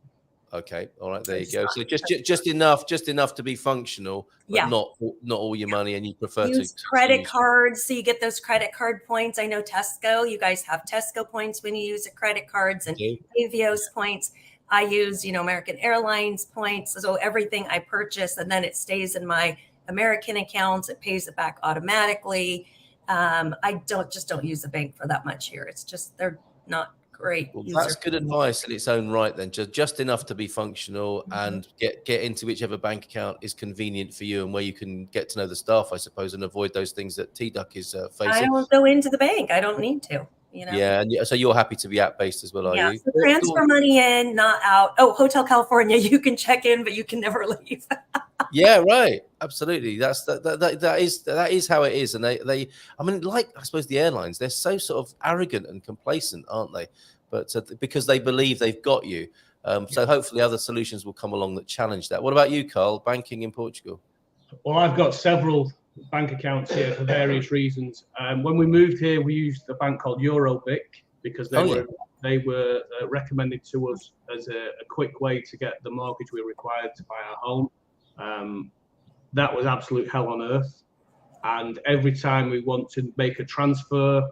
Okay, all right, there you go. So just enough to be functional, but not all your money, and you prefer to use credit cards, so you get those credit card points. I know Tesco, you guys have Tesco points when you use the credit cards, and Avios points. I use, American Airlines points. So everything I purchase, and then it stays in my American accounts. It pays it back automatically. I don't use the bank for that much here. It's just they're not great. Well, that's good advice in its own right. Then just enough to be functional and get into whichever bank account is convenient for you and where you can get to know the staff, I suppose, and avoid those things that T-Duck is facing. I don't go into the bank. I don't need to. Yeah, and so you're happy to be app-based as well, are you? So transfer money in, not out. Oh, Hotel California, you can check in, but you can never leave. Yeah, right. Absolutely. That is how it is. And they I mean, like I suppose the airlines, they're so sort of arrogant and complacent, aren't they? But because they believe they've got you. So hopefully other solutions will come along that challenge that. What about you, Carl? Banking in Portugal? Well, I've got several bank accounts here for various reasons. When we moved here, we used a bank called Eurobic because they were recommended to us as a quick way to get the mortgage we required to buy our home. That was absolute hell on earth. And every time we want to make a transfer,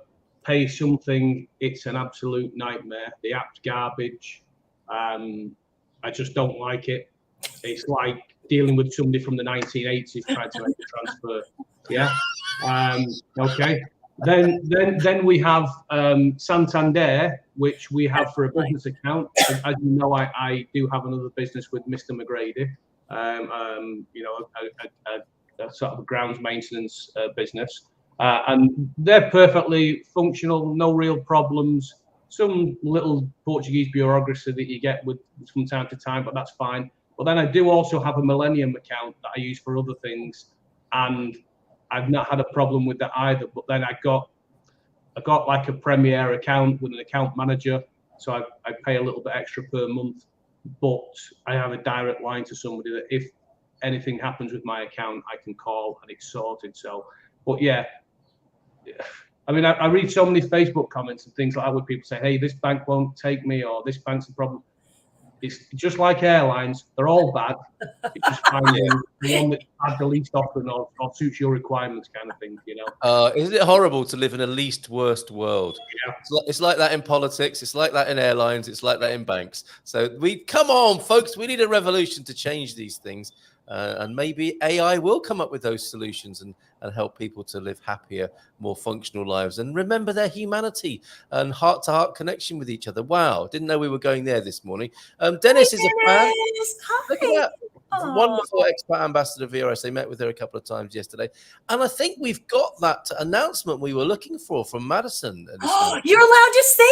pay something, it's an absolute nightmare. The app's garbage. I just don't like it. It's like dealing with somebody from the 1980s trying to make a transfer. Yeah. Okay. Then we have Santander, which we have for a business account. As you know, I do have another business with Mr. McGrady. A sort of a grounds maintenance business, and they're perfectly functional, no real problems. Some little Portuguese bureaucracy that you get with from time to time, but that's fine. But then I do also have a Millennium account that I use for other things, and I've not had a problem with that either. But then I got like a Premier account with an account manager, so I pay a little bit extra per month. But I have a direct line to somebody that if anything happens with my account, I can call and it's sorted. So, but yeah, I mean, I read so many Facebook comments and things like that where people say, "Hey, this bank won't take me," or "This bank's a problem." It's just like airlines; they're all bad. It's just finding the one that's had the least often or suits your requirements, kind of thing. You know? Isn't it horrible to live in a least worst world? Yeah. It's like that in politics. It's like that in airlines. It's like that in banks. So come on, folks. We need a revolution to change these things. And maybe AI will come up with those solutions and help people to live happier, more functional lives and remember their humanity and heart-to-heart connection with each other. Wow, didn't know we were going there this morning. Dennis is a fan. Look at that. Wonderful expat ambassador Vera. I met with her a couple of times yesterday. And I think we've got that announcement we were looking for from Madison. You're allowed to say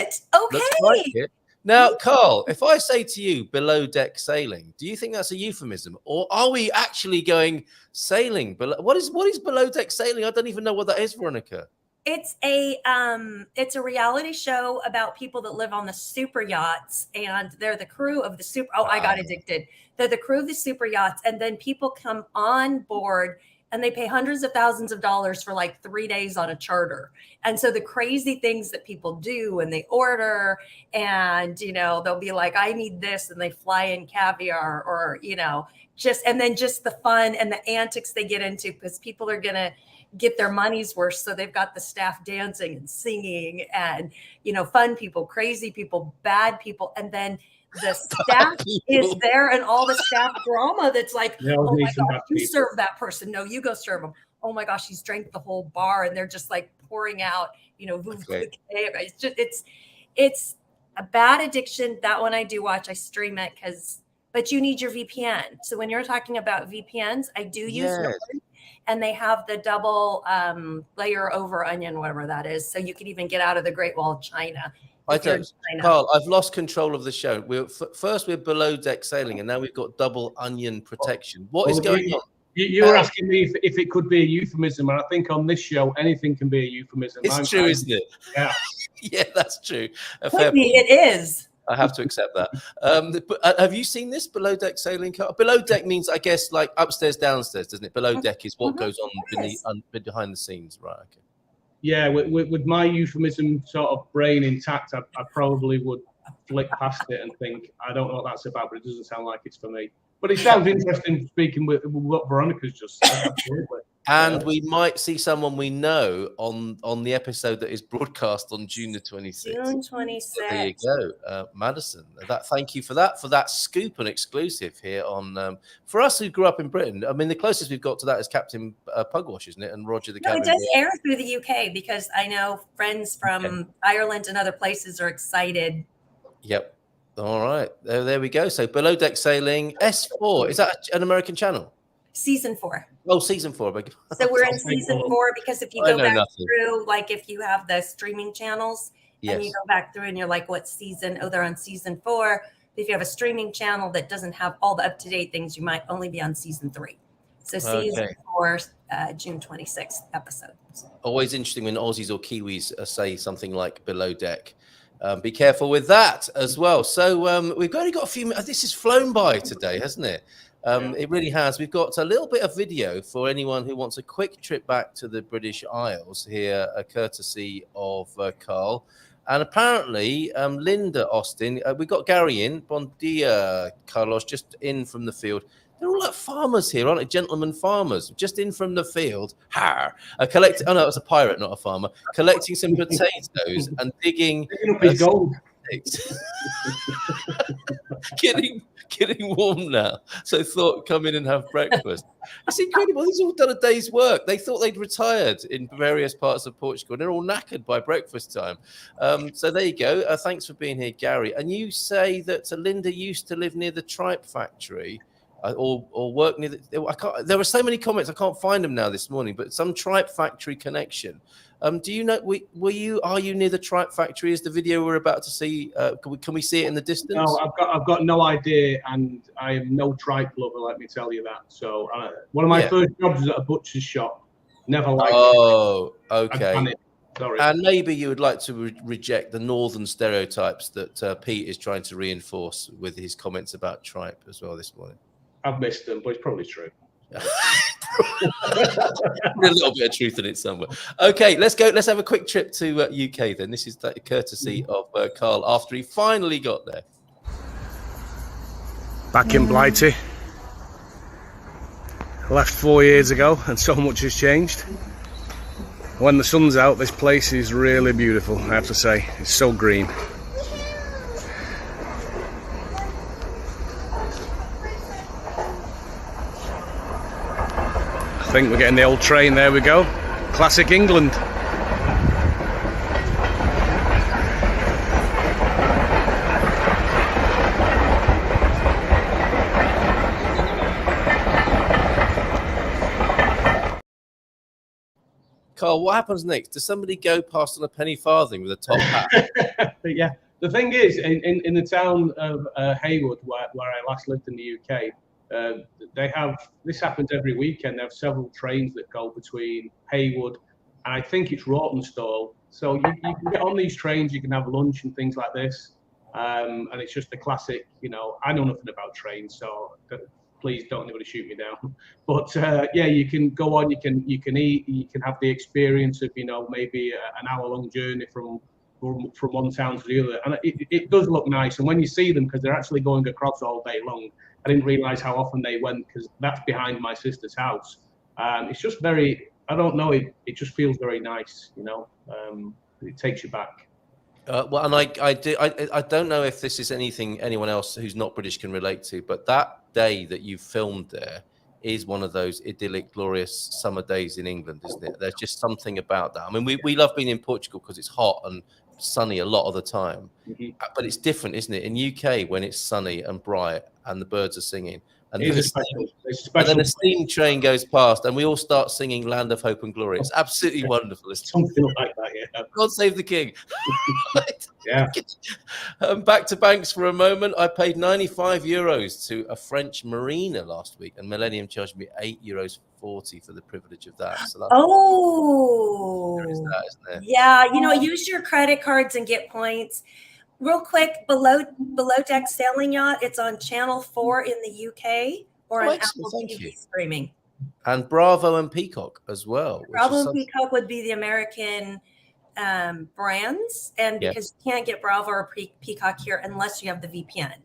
it. Okay. Looks like it. Now, Carl, if I say to you below deck sailing, do you think that's a euphemism, or are we actually going sailing? What is below deck sailing? I don't even know what that is, Veronica. It's a reality show about people that live on the super yachts, and they're the crew of the super. Oh, I got addicted. They're the crew of the super yachts, and then people come on board and they pay hundreds of thousands of dollars for like 3 days on a charter. And so the crazy things that people do and they order, and, you know, they'll be like, I need this. And they fly in caviar, or, you know, just the fun and the antics they get into, because people are going to get their money's worth. So they've got the staff dancing and singing and, you know, fun people, crazy people, bad people. And then the staff is there, and all the staff drama that's like, oh my gosh, you serve that person. No, you go serve them. Oh my gosh, he's drank the whole bar, and they're just like pouring out, you know, it's a bad addiction. That one I do watch. I stream it but you need your VPN. So when you're talking about VPNs, I do use Norton, and they have the double layer over onion, whatever that is. So you can even get out of the Great Wall of China. Carl, I've lost control of the show. First we're below deck sailing, and now we've got double onion protection. What is going on? You were asking me if it could be a euphemism, and I think on this show anything can be a euphemism. It's true, isn't it? Yeah, yeah, that's true. It is. I have to accept that. Have you seen this below deck sailing, Carl? Below deck means, I guess, like upstairs, downstairs, doesn't it? Below deck is what goes on behind the scenes, right? Okay. Yeah, with my euphemism sort of brain intact, I probably would flick past it and think, I don't know what that's about, but it doesn't sound like it's for me. But it sounds interesting speaking with what Veronica's just said. Absolutely. And we might see someone we know on the episode that is broadcast on June the 26th. June 26th. So there you go, Madison. Thank you for that scoop and exclusive here on for us who grew up in Britain. I mean, the closest we've got to that is Captain Pugwash, isn't it? And Roger the Cabin. It does air through the UK, because I know friends from Ireland and other places are excited. Yep. All right. There we go. So below deck sailing, S4. Is that an American channel? Season 4. Oh, season 4. So we're in season 4, because if you go back through, like if you have the streaming channels and you go back through and you're like, what season? Oh, they're on season 4. If you have a streaming channel that doesn't have all the up-to-date things, you might only be on season 3. So season 4, June 26th episode. Always interesting when Aussies or Kiwis say something like below deck. Be careful with that as well. So we've only got a few minutes. This has flown by today, hasn't it? It really has. We've got a little bit of video for anyone who wants a quick trip back to the British Isles here, courtesy of Carl. And apparently, Linda Austin, we got Gary in. Bon dia, Carlos, just in from the field. They're all like farmers here, aren't they? Gentlemen farmers, just in from the field. Oh no, it was a pirate, not a farmer. Collecting some potatoes and digging. Gold. Getting warm now, so thought come in and have breakfast. It's incredible. These all done a day's work. They thought they'd retired in various parts of Portugal, and they're all knackered by breakfast time. So there you go. Thanks for being here, Gary. And you say that Linda used to live near the tripe factory. or work near. I can't. There were so many comments. I can't find them now this morning. But some tripe factory connection. Do you know? Are you near the tripe factory? Is the video we're about to see? Can we see it in the distance? No, I've got no idea, and I am no tripe lover. Let me tell you that. So one of my first jobs was at a butcher's shop. Never liked it. Oh, okay. Sorry. And maybe you would like to reject the northern stereotypes that Pete is trying to reinforce with his comments about tripe as well this morning. I've missed them, but it's probably true. A little bit of truth in it somewhere. Okay, let's go. Let's have a quick trip to UK then. This is courtesy of Carl after he finally got there. Back in Blighty. Left 4 years ago, and so much has changed. When the sun's out, this place is really beautiful, I have to say. It's so green. I think we're getting the old train. There we go. Classic England. Carl, what happens next? Does somebody go past on a penny farthing with a top hat? Yeah. The thing is, in the town of Haywood, where I last lived in the UK, they have, this happens every weekend, they have several trains that go between Haywood and I think it's Rawtenstall. So you can get on these trains, you can have lunch and things like this. And it's just the classic, I know nothing about trains, so please don't anybody shoot me down. But yeah, you can go on, you can eat, you can have the experience of, maybe an hour-long journey from one town to the other. And it does look nice. And when you see them, because they're actually going across all day long, I didn't realise how often they went, because that's behind my sister's house. It's just very, I don't know, it just feels very nice, it takes you back. Well, and I don't know if this is anything anyone else who's not British can relate to, but that day that you filmed there is one of those idyllic, glorious summer days in England, isn't it? There's just something about that. I mean, we love being in Portugal because it's hot and sunny a lot of the time, but it's different, isn't it? In UK, when it's sunny and bright and the birds are singing, and then a steam train goes past and we all start singing Land of Hope and Glory. It's absolutely wonderful. It's something like that, yeah. God save the king. Yeah. Back to banks for a moment. I paid €95 to a French marina last week, and Millennium charged me €8.40 for the privilege of that. So that's there is that, isn't there? Yeah, use your credit cards and get points. Real quick, below deck sailing yacht. It's on Channel 4 in the UK or on Apple TV streaming. And Bravo and Peacock as well. Bravo and Peacock would be the American brands, and because you can't get Bravo or Peacock here unless you have the VPN,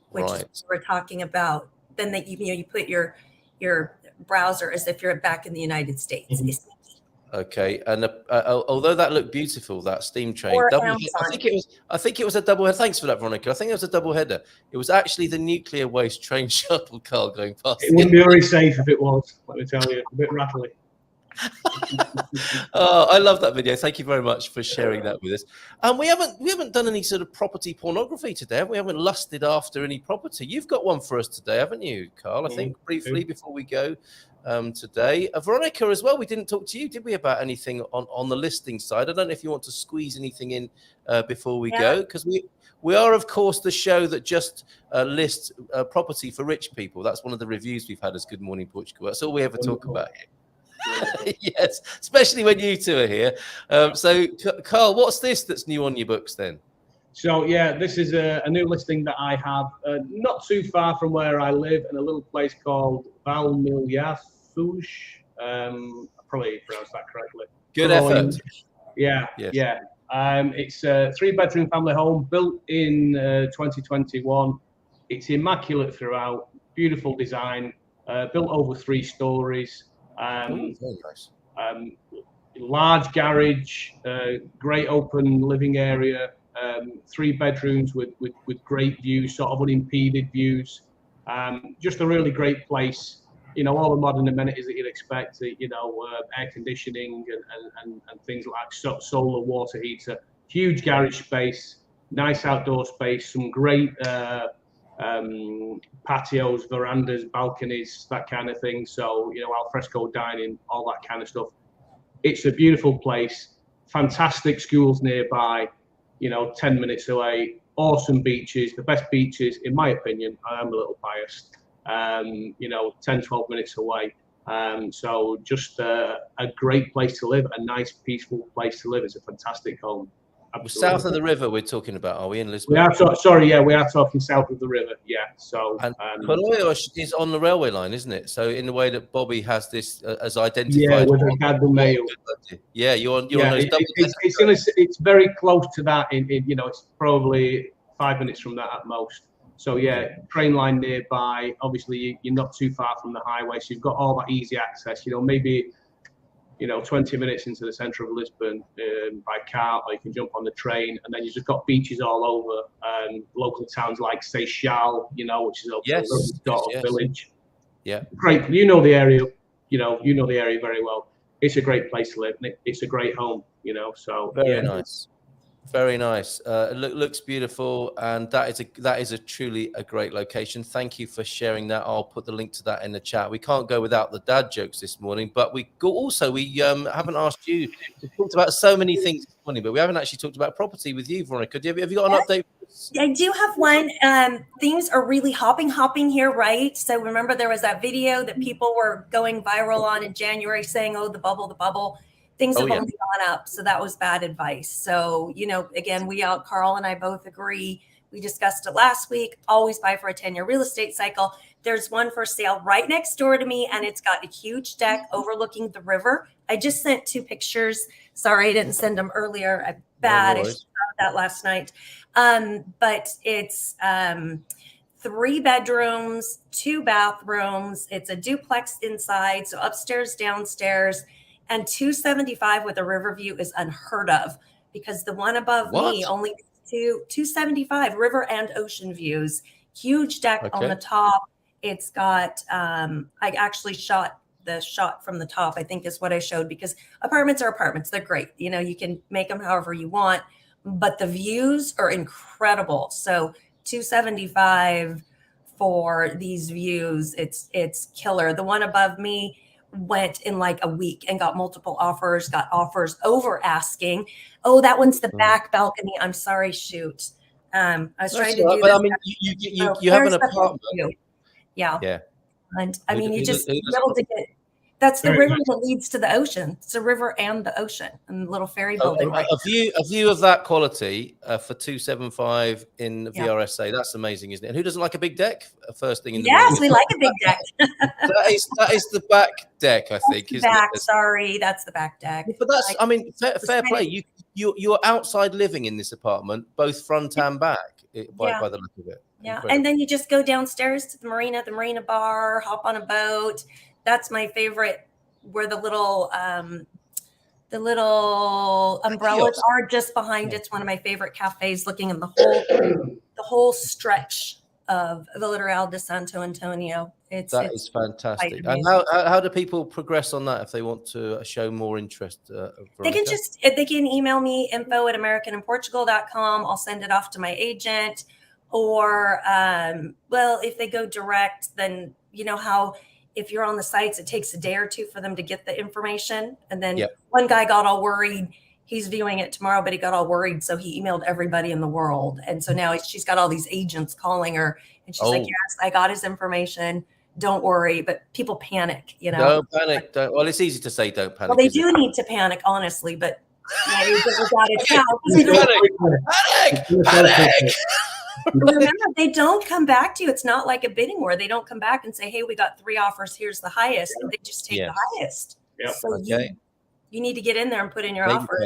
which is what we're talking about. Then that you put your browser as if you're back in the United States. Okay, and although that looked beautiful, that steam train, I think it was a double header. Thanks for that, Veronica. I think it was a double header. It was actually the nuclear waste train shuttle, Carl, going past. It wouldn't be very safe if it was. Let me tell you, a bit rattly. Oh, I love that video. Thank you very much for sharing that with us. And we haven't done any sort of property pornography today. We haven't lusted after any property. You've got one for us today, haven't you, Carl? I think briefly before we go today. Veronica as well. We didn't talk to you, did we, about anything on the listing side? I don't know if you want to squeeze anything in before we go, because we are, of course, the show that just lists property for rich people. That's one of the reviews we've had as Good Morning Portugal. That's all we ever talk about here. Yes, especially when you two are here. So, Carl, what's this that's new on your books then? So, yeah, this is a new listing that I have not too far from where I live, in a little place called Valmilhafuz. I probably pronounced that correctly. Good effort. Yeah, yes. Yeah. It's a 3-bedroom family home built in 2021. It's immaculate throughout, beautiful design, built over 3 stories. Very nice. Large garage, great open living area, 3 bedrooms with great views, sort of unimpeded views. Just a really great place. All the modern amenities that you'd expect. Air conditioning and things like solar water heater. Huge garage space, nice outdoor space, some great patios, verandas, balconies, that kind of thing. So, al fresco dining, all that kind of stuff. It's a beautiful place, fantastic schools nearby, 10 minutes away, awesome beaches, the best beaches, in my opinion. I'm a little biased, 10, 12 minutes away. So just a great place to live, a nice, peaceful place to live. It's a fantastic home. Absolutely. South of the river we're talking about, are we, in Lisbon? We are we are talking south of the river, yeah. So and Paloios is on the railway line, isn't it? So in the way that Bobby has this as identified. Yeah, with a Gad Mail. Yeah, you're on those it's very close to that. It's probably 5 minutes from that at most. So yeah, train line nearby. Obviously, you're not too far from the highway, so you've got all that easy access. Maybe 20 minutes into the centre of Lisbon by car, or you can jump on the train, and then you've just got beaches all over. Local towns like Seixal, which is a village. Yeah, great. You know the area. You know the area very well. It's a great place to live. It's a great home. So very nice. Very nice. Looks beautiful, and that is a truly a great location. Thank you for sharing that. I'll put the link to that in the chat. We can't go without the dad jokes this morning, but we haven't asked you. We talked about so many things this morning, but we haven't actually talked about property with you, Veronica. Have you got an update? I do have one. Things are really hopping here, right? So remember there was that video that people were going viral on in January saying, "Oh, the bubble." Things have only gone up. So that was bad advice. So, again, Carl and I both agree. We discussed it last week. Always buy for a 10-year real estate cycle. There's one for sale right next door to me, and it's got a huge deck overlooking the river. I just sent 2 pictures. Sorry, I didn't send them earlier. I'm bad. I should have that last night. But it's 3 bedrooms, 2 bathrooms. It's a duplex inside. So upstairs, downstairs. And 275 with a river view is unheard of, because the one above me only 275 river and ocean views. Huge deck on the top. It's got I actually shot the shot from the top, I think is what I showed, because apartments are apartments. They're great. You can make them however you want, but the views are incredible. So 275 for these views, it's killer. The one above me went in like a week and got multiple offers, got offers over asking. Oh, that one's the back balcony. I'm sorry, shoot. I was trying to do but I mean, you have an apartment. Yeah. And I mean, you just be able to get, that's the Very river nice. that leads to the ocean. It's a river and the ocean, and little ferry building. A view of that quality for 275 in VRSA. That's amazing, isn't it? And who doesn't like a big deck? First thing in the morning. We like a big deck. that is the back deck, I think. That's the back. Sorry, that's the back deck. But that's, I mean, fair play. You're outside living in this apartment, both front and back, by the look of it. Yeah, Incredible. and then you just go downstairs to the marina bar, hop on a boat. That's my favorite, where the little umbrellas are just behind. It's one of my favorite cafes, looking in the whole stretch of the Litoral de Santo Antonio. It's is fantastic. And amazing. how do people progress on that if they want to show more interest? They can email me info@americaninportugal.com. I'll send it off to my agent, or if they go direct, then you know how. If you're on the sites, it takes a day or 2 for them to get the information. And then one guy got all worried. He's viewing it tomorrow, but he got all worried. So he emailed everybody in the world. And so now she's got all these agents calling her. And she's like, yes, I got his information. Don't worry. But people panic, Don't panic. Well, it's easy to say don't panic. Well, they do need to panic, honestly. But you Panic! Remember, they don't come back to you. It's not like a bidding war. They don't come back and say, hey, we got 3 offers. Here's the highest. They just take the highest. Yep. So you need to get in there and put in your offer.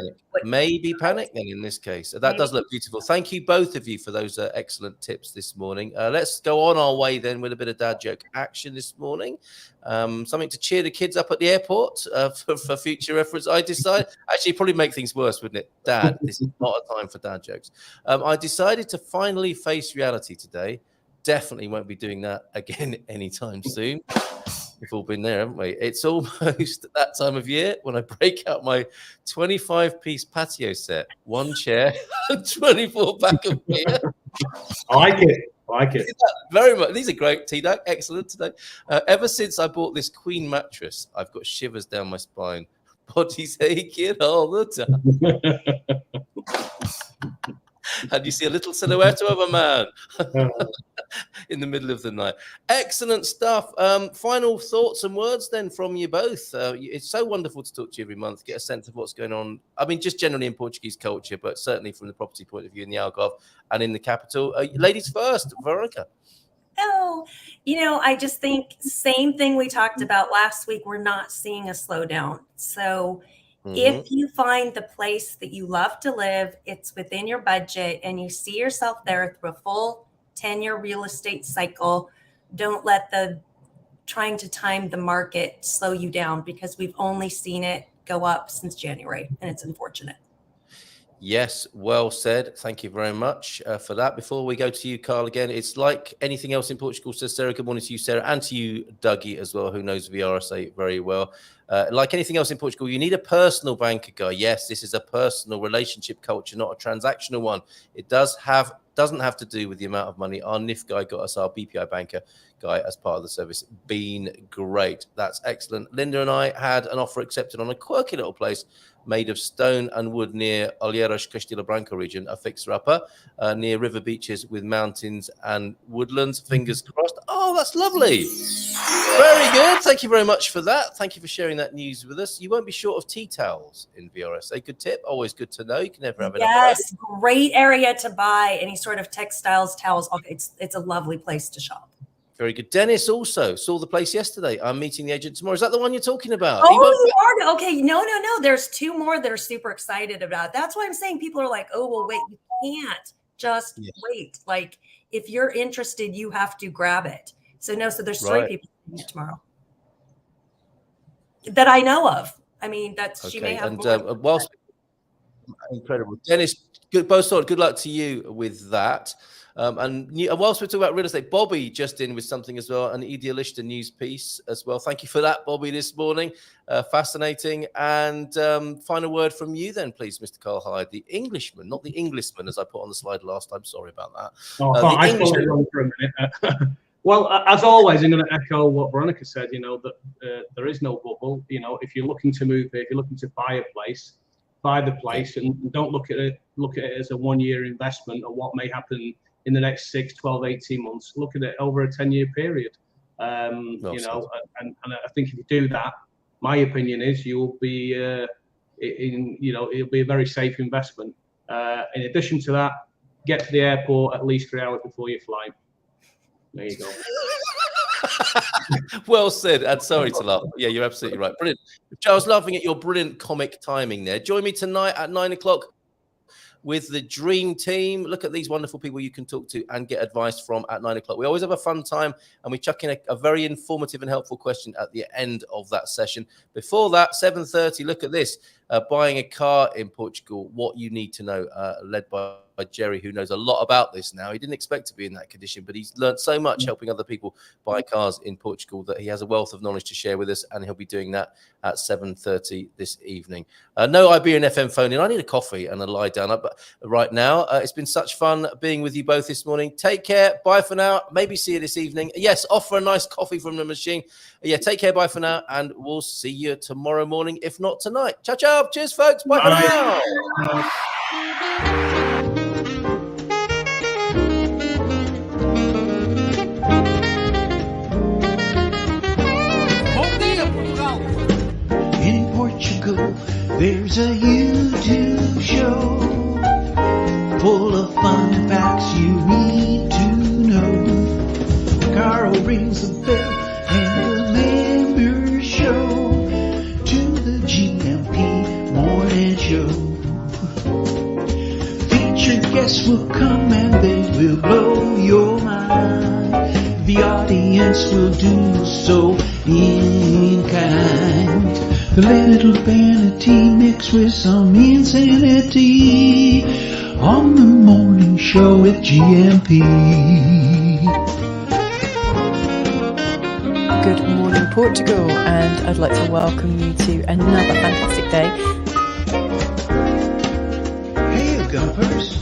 Maybe panic then in this case. That does look beautiful. Thank you, both of you, for those excellent tips this morning. Let's go on our way then with a bit of dad joke action this morning. Something to cheer the kids up at the airport for future reference. I decided, actually, probably make things worse, wouldn't it? Dad, this is not a time for dad jokes. I decided to finally face reality today. Definitely won't be doing that again anytime soon. We've all been there, haven't we? It's almost that time of year when I break out my 25-piece patio set, 1 chair, and 24 pack of beer. I like it. I like it. Very much. These are great, T-Duck. Excellent today. Ever since I bought this Queen mattress, I've got shivers down my spine. Body's aching all the time. And you see a little silhouette of a man in the middle of the night. Excellent stuff. Final thoughts and words then from you both. It's so wonderful to talk to you every month, get a sense of what's going on. I mean, just generally in Portuguese culture, but certainly from the property point of view in the Algarve and in the capital. Ladies first, Veronica. Oh, I just think same thing we talked about last week. We're not seeing a slowdown. So if you find the place that you love to live, it's within your budget, and you see yourself there through a full 10-year real estate cycle, don't let the trying to time the market slow you down, because we've only seen it go up since January, and it's unfortunate. Yes, well said. Thank you very much for that. Before we go to you, Carl, again, it's like anything else in Portugal, says Sarah. Good morning to you, Sarah, and to you, Dougie, as well, who knows VRSA very well. Like anything else in Portugal, you need a personal banker guy. Yes, this is a personal relationship culture, not a transactional one. It doesn't have to do with the amount of money. Our NIF guy got us our BPI banker guy as part of the service. Been great. That's excellent. Linda and I had an offer accepted on a quirky little place made of stone and wood near Olheiros, Castilla Branca region, a fixer-upper near river beaches with mountains and woodlands. Fingers crossed. Oh, that's lovely. Very good. Thank you very much for that. Thank you for sharing that news with us. You won't be short of tea towels in VRSA. Good tip. Always good to know. You can never have enough. Yes, great area to buy any sort of textiles, towels. It's a lovely place to shop. Very good. Dennis also saw the place yesterday. I'm meeting the agent tomorrow. Is that the one you're talking about? Oh, you are? Okay. No. There's two more that are super excited about. That's why I'm saying people are like, oh, well, wait, you can't just wait. Like, if you're interested, you have to grab it. So there's three people tomorrow that I know of. I mean, she may have more. Whilst incredible. Dennis, good luck to you with that. And whilst we're talking about real estate, Bobby just in with something as well, an Idealista news piece as well. Thank you for that, Bobby, this morning. Fascinating. And final word from you then, please, Mr. Carl Hyde, the Englishman, not the Englishman, as I put on the slide last time. Sorry about that. I spelled it wrong for a minute. Well, as always, I'm going to echo what Veronica said, that there is no bubble. If you're looking to move here, if you're looking to buy a place, buy the place, and don't look at it as a 1-year investment or what may happen in the next 6, 12, 18 months. Look at it over a 10-year period. And I think if you do that, my opinion is you'll be it'll be a very safe investment. In addition to that, get to the airport at least 3 hours before you fly. There you go. Well said. And sorry to laugh. Yeah, you're absolutely right. Brilliant. Charles, laughing at your brilliant comic timing there. Join me tonight at 9 o'clock with the dream team. Look at these wonderful people you can talk to and get advice from at 9 o'clock. We always have a fun time, and we chuck in a very informative and helpful question at the end of that session. Before that, 7:30, look at this. Buying a car in Portugal, what you need to know, led by Jerry, who knows a lot about this now. He didn't expect to be in that condition, but he's learned so much helping other people buy cars in Portugal that he has a wealth of knowledge to share with us, and he'll be doing that at 7:30 this evening. No Iberian FM phone in. I need a coffee and a lie down up right now. It's been such fun being with you both this morning. Take care. Bye for now. Maybe see you this evening. Yes, offer a nice coffee from the machine. Yeah, take care. Bye for now, and we'll see you tomorrow morning, if not tonight. Ciao, ciao. Cheers, folks. Bye for now. In Portugal, there's a YouTube show full of fun facts you need to know. Carl rings the bell and the members show to the GMP morning show. Featured guests will come and they will blow your mind. The audience will do so in kind. A little vanity mixed with some insanity on the morning show with GMP. Good morning, Portugal, and I'd like to welcome you to another fantastic day. Hey, Gumpers.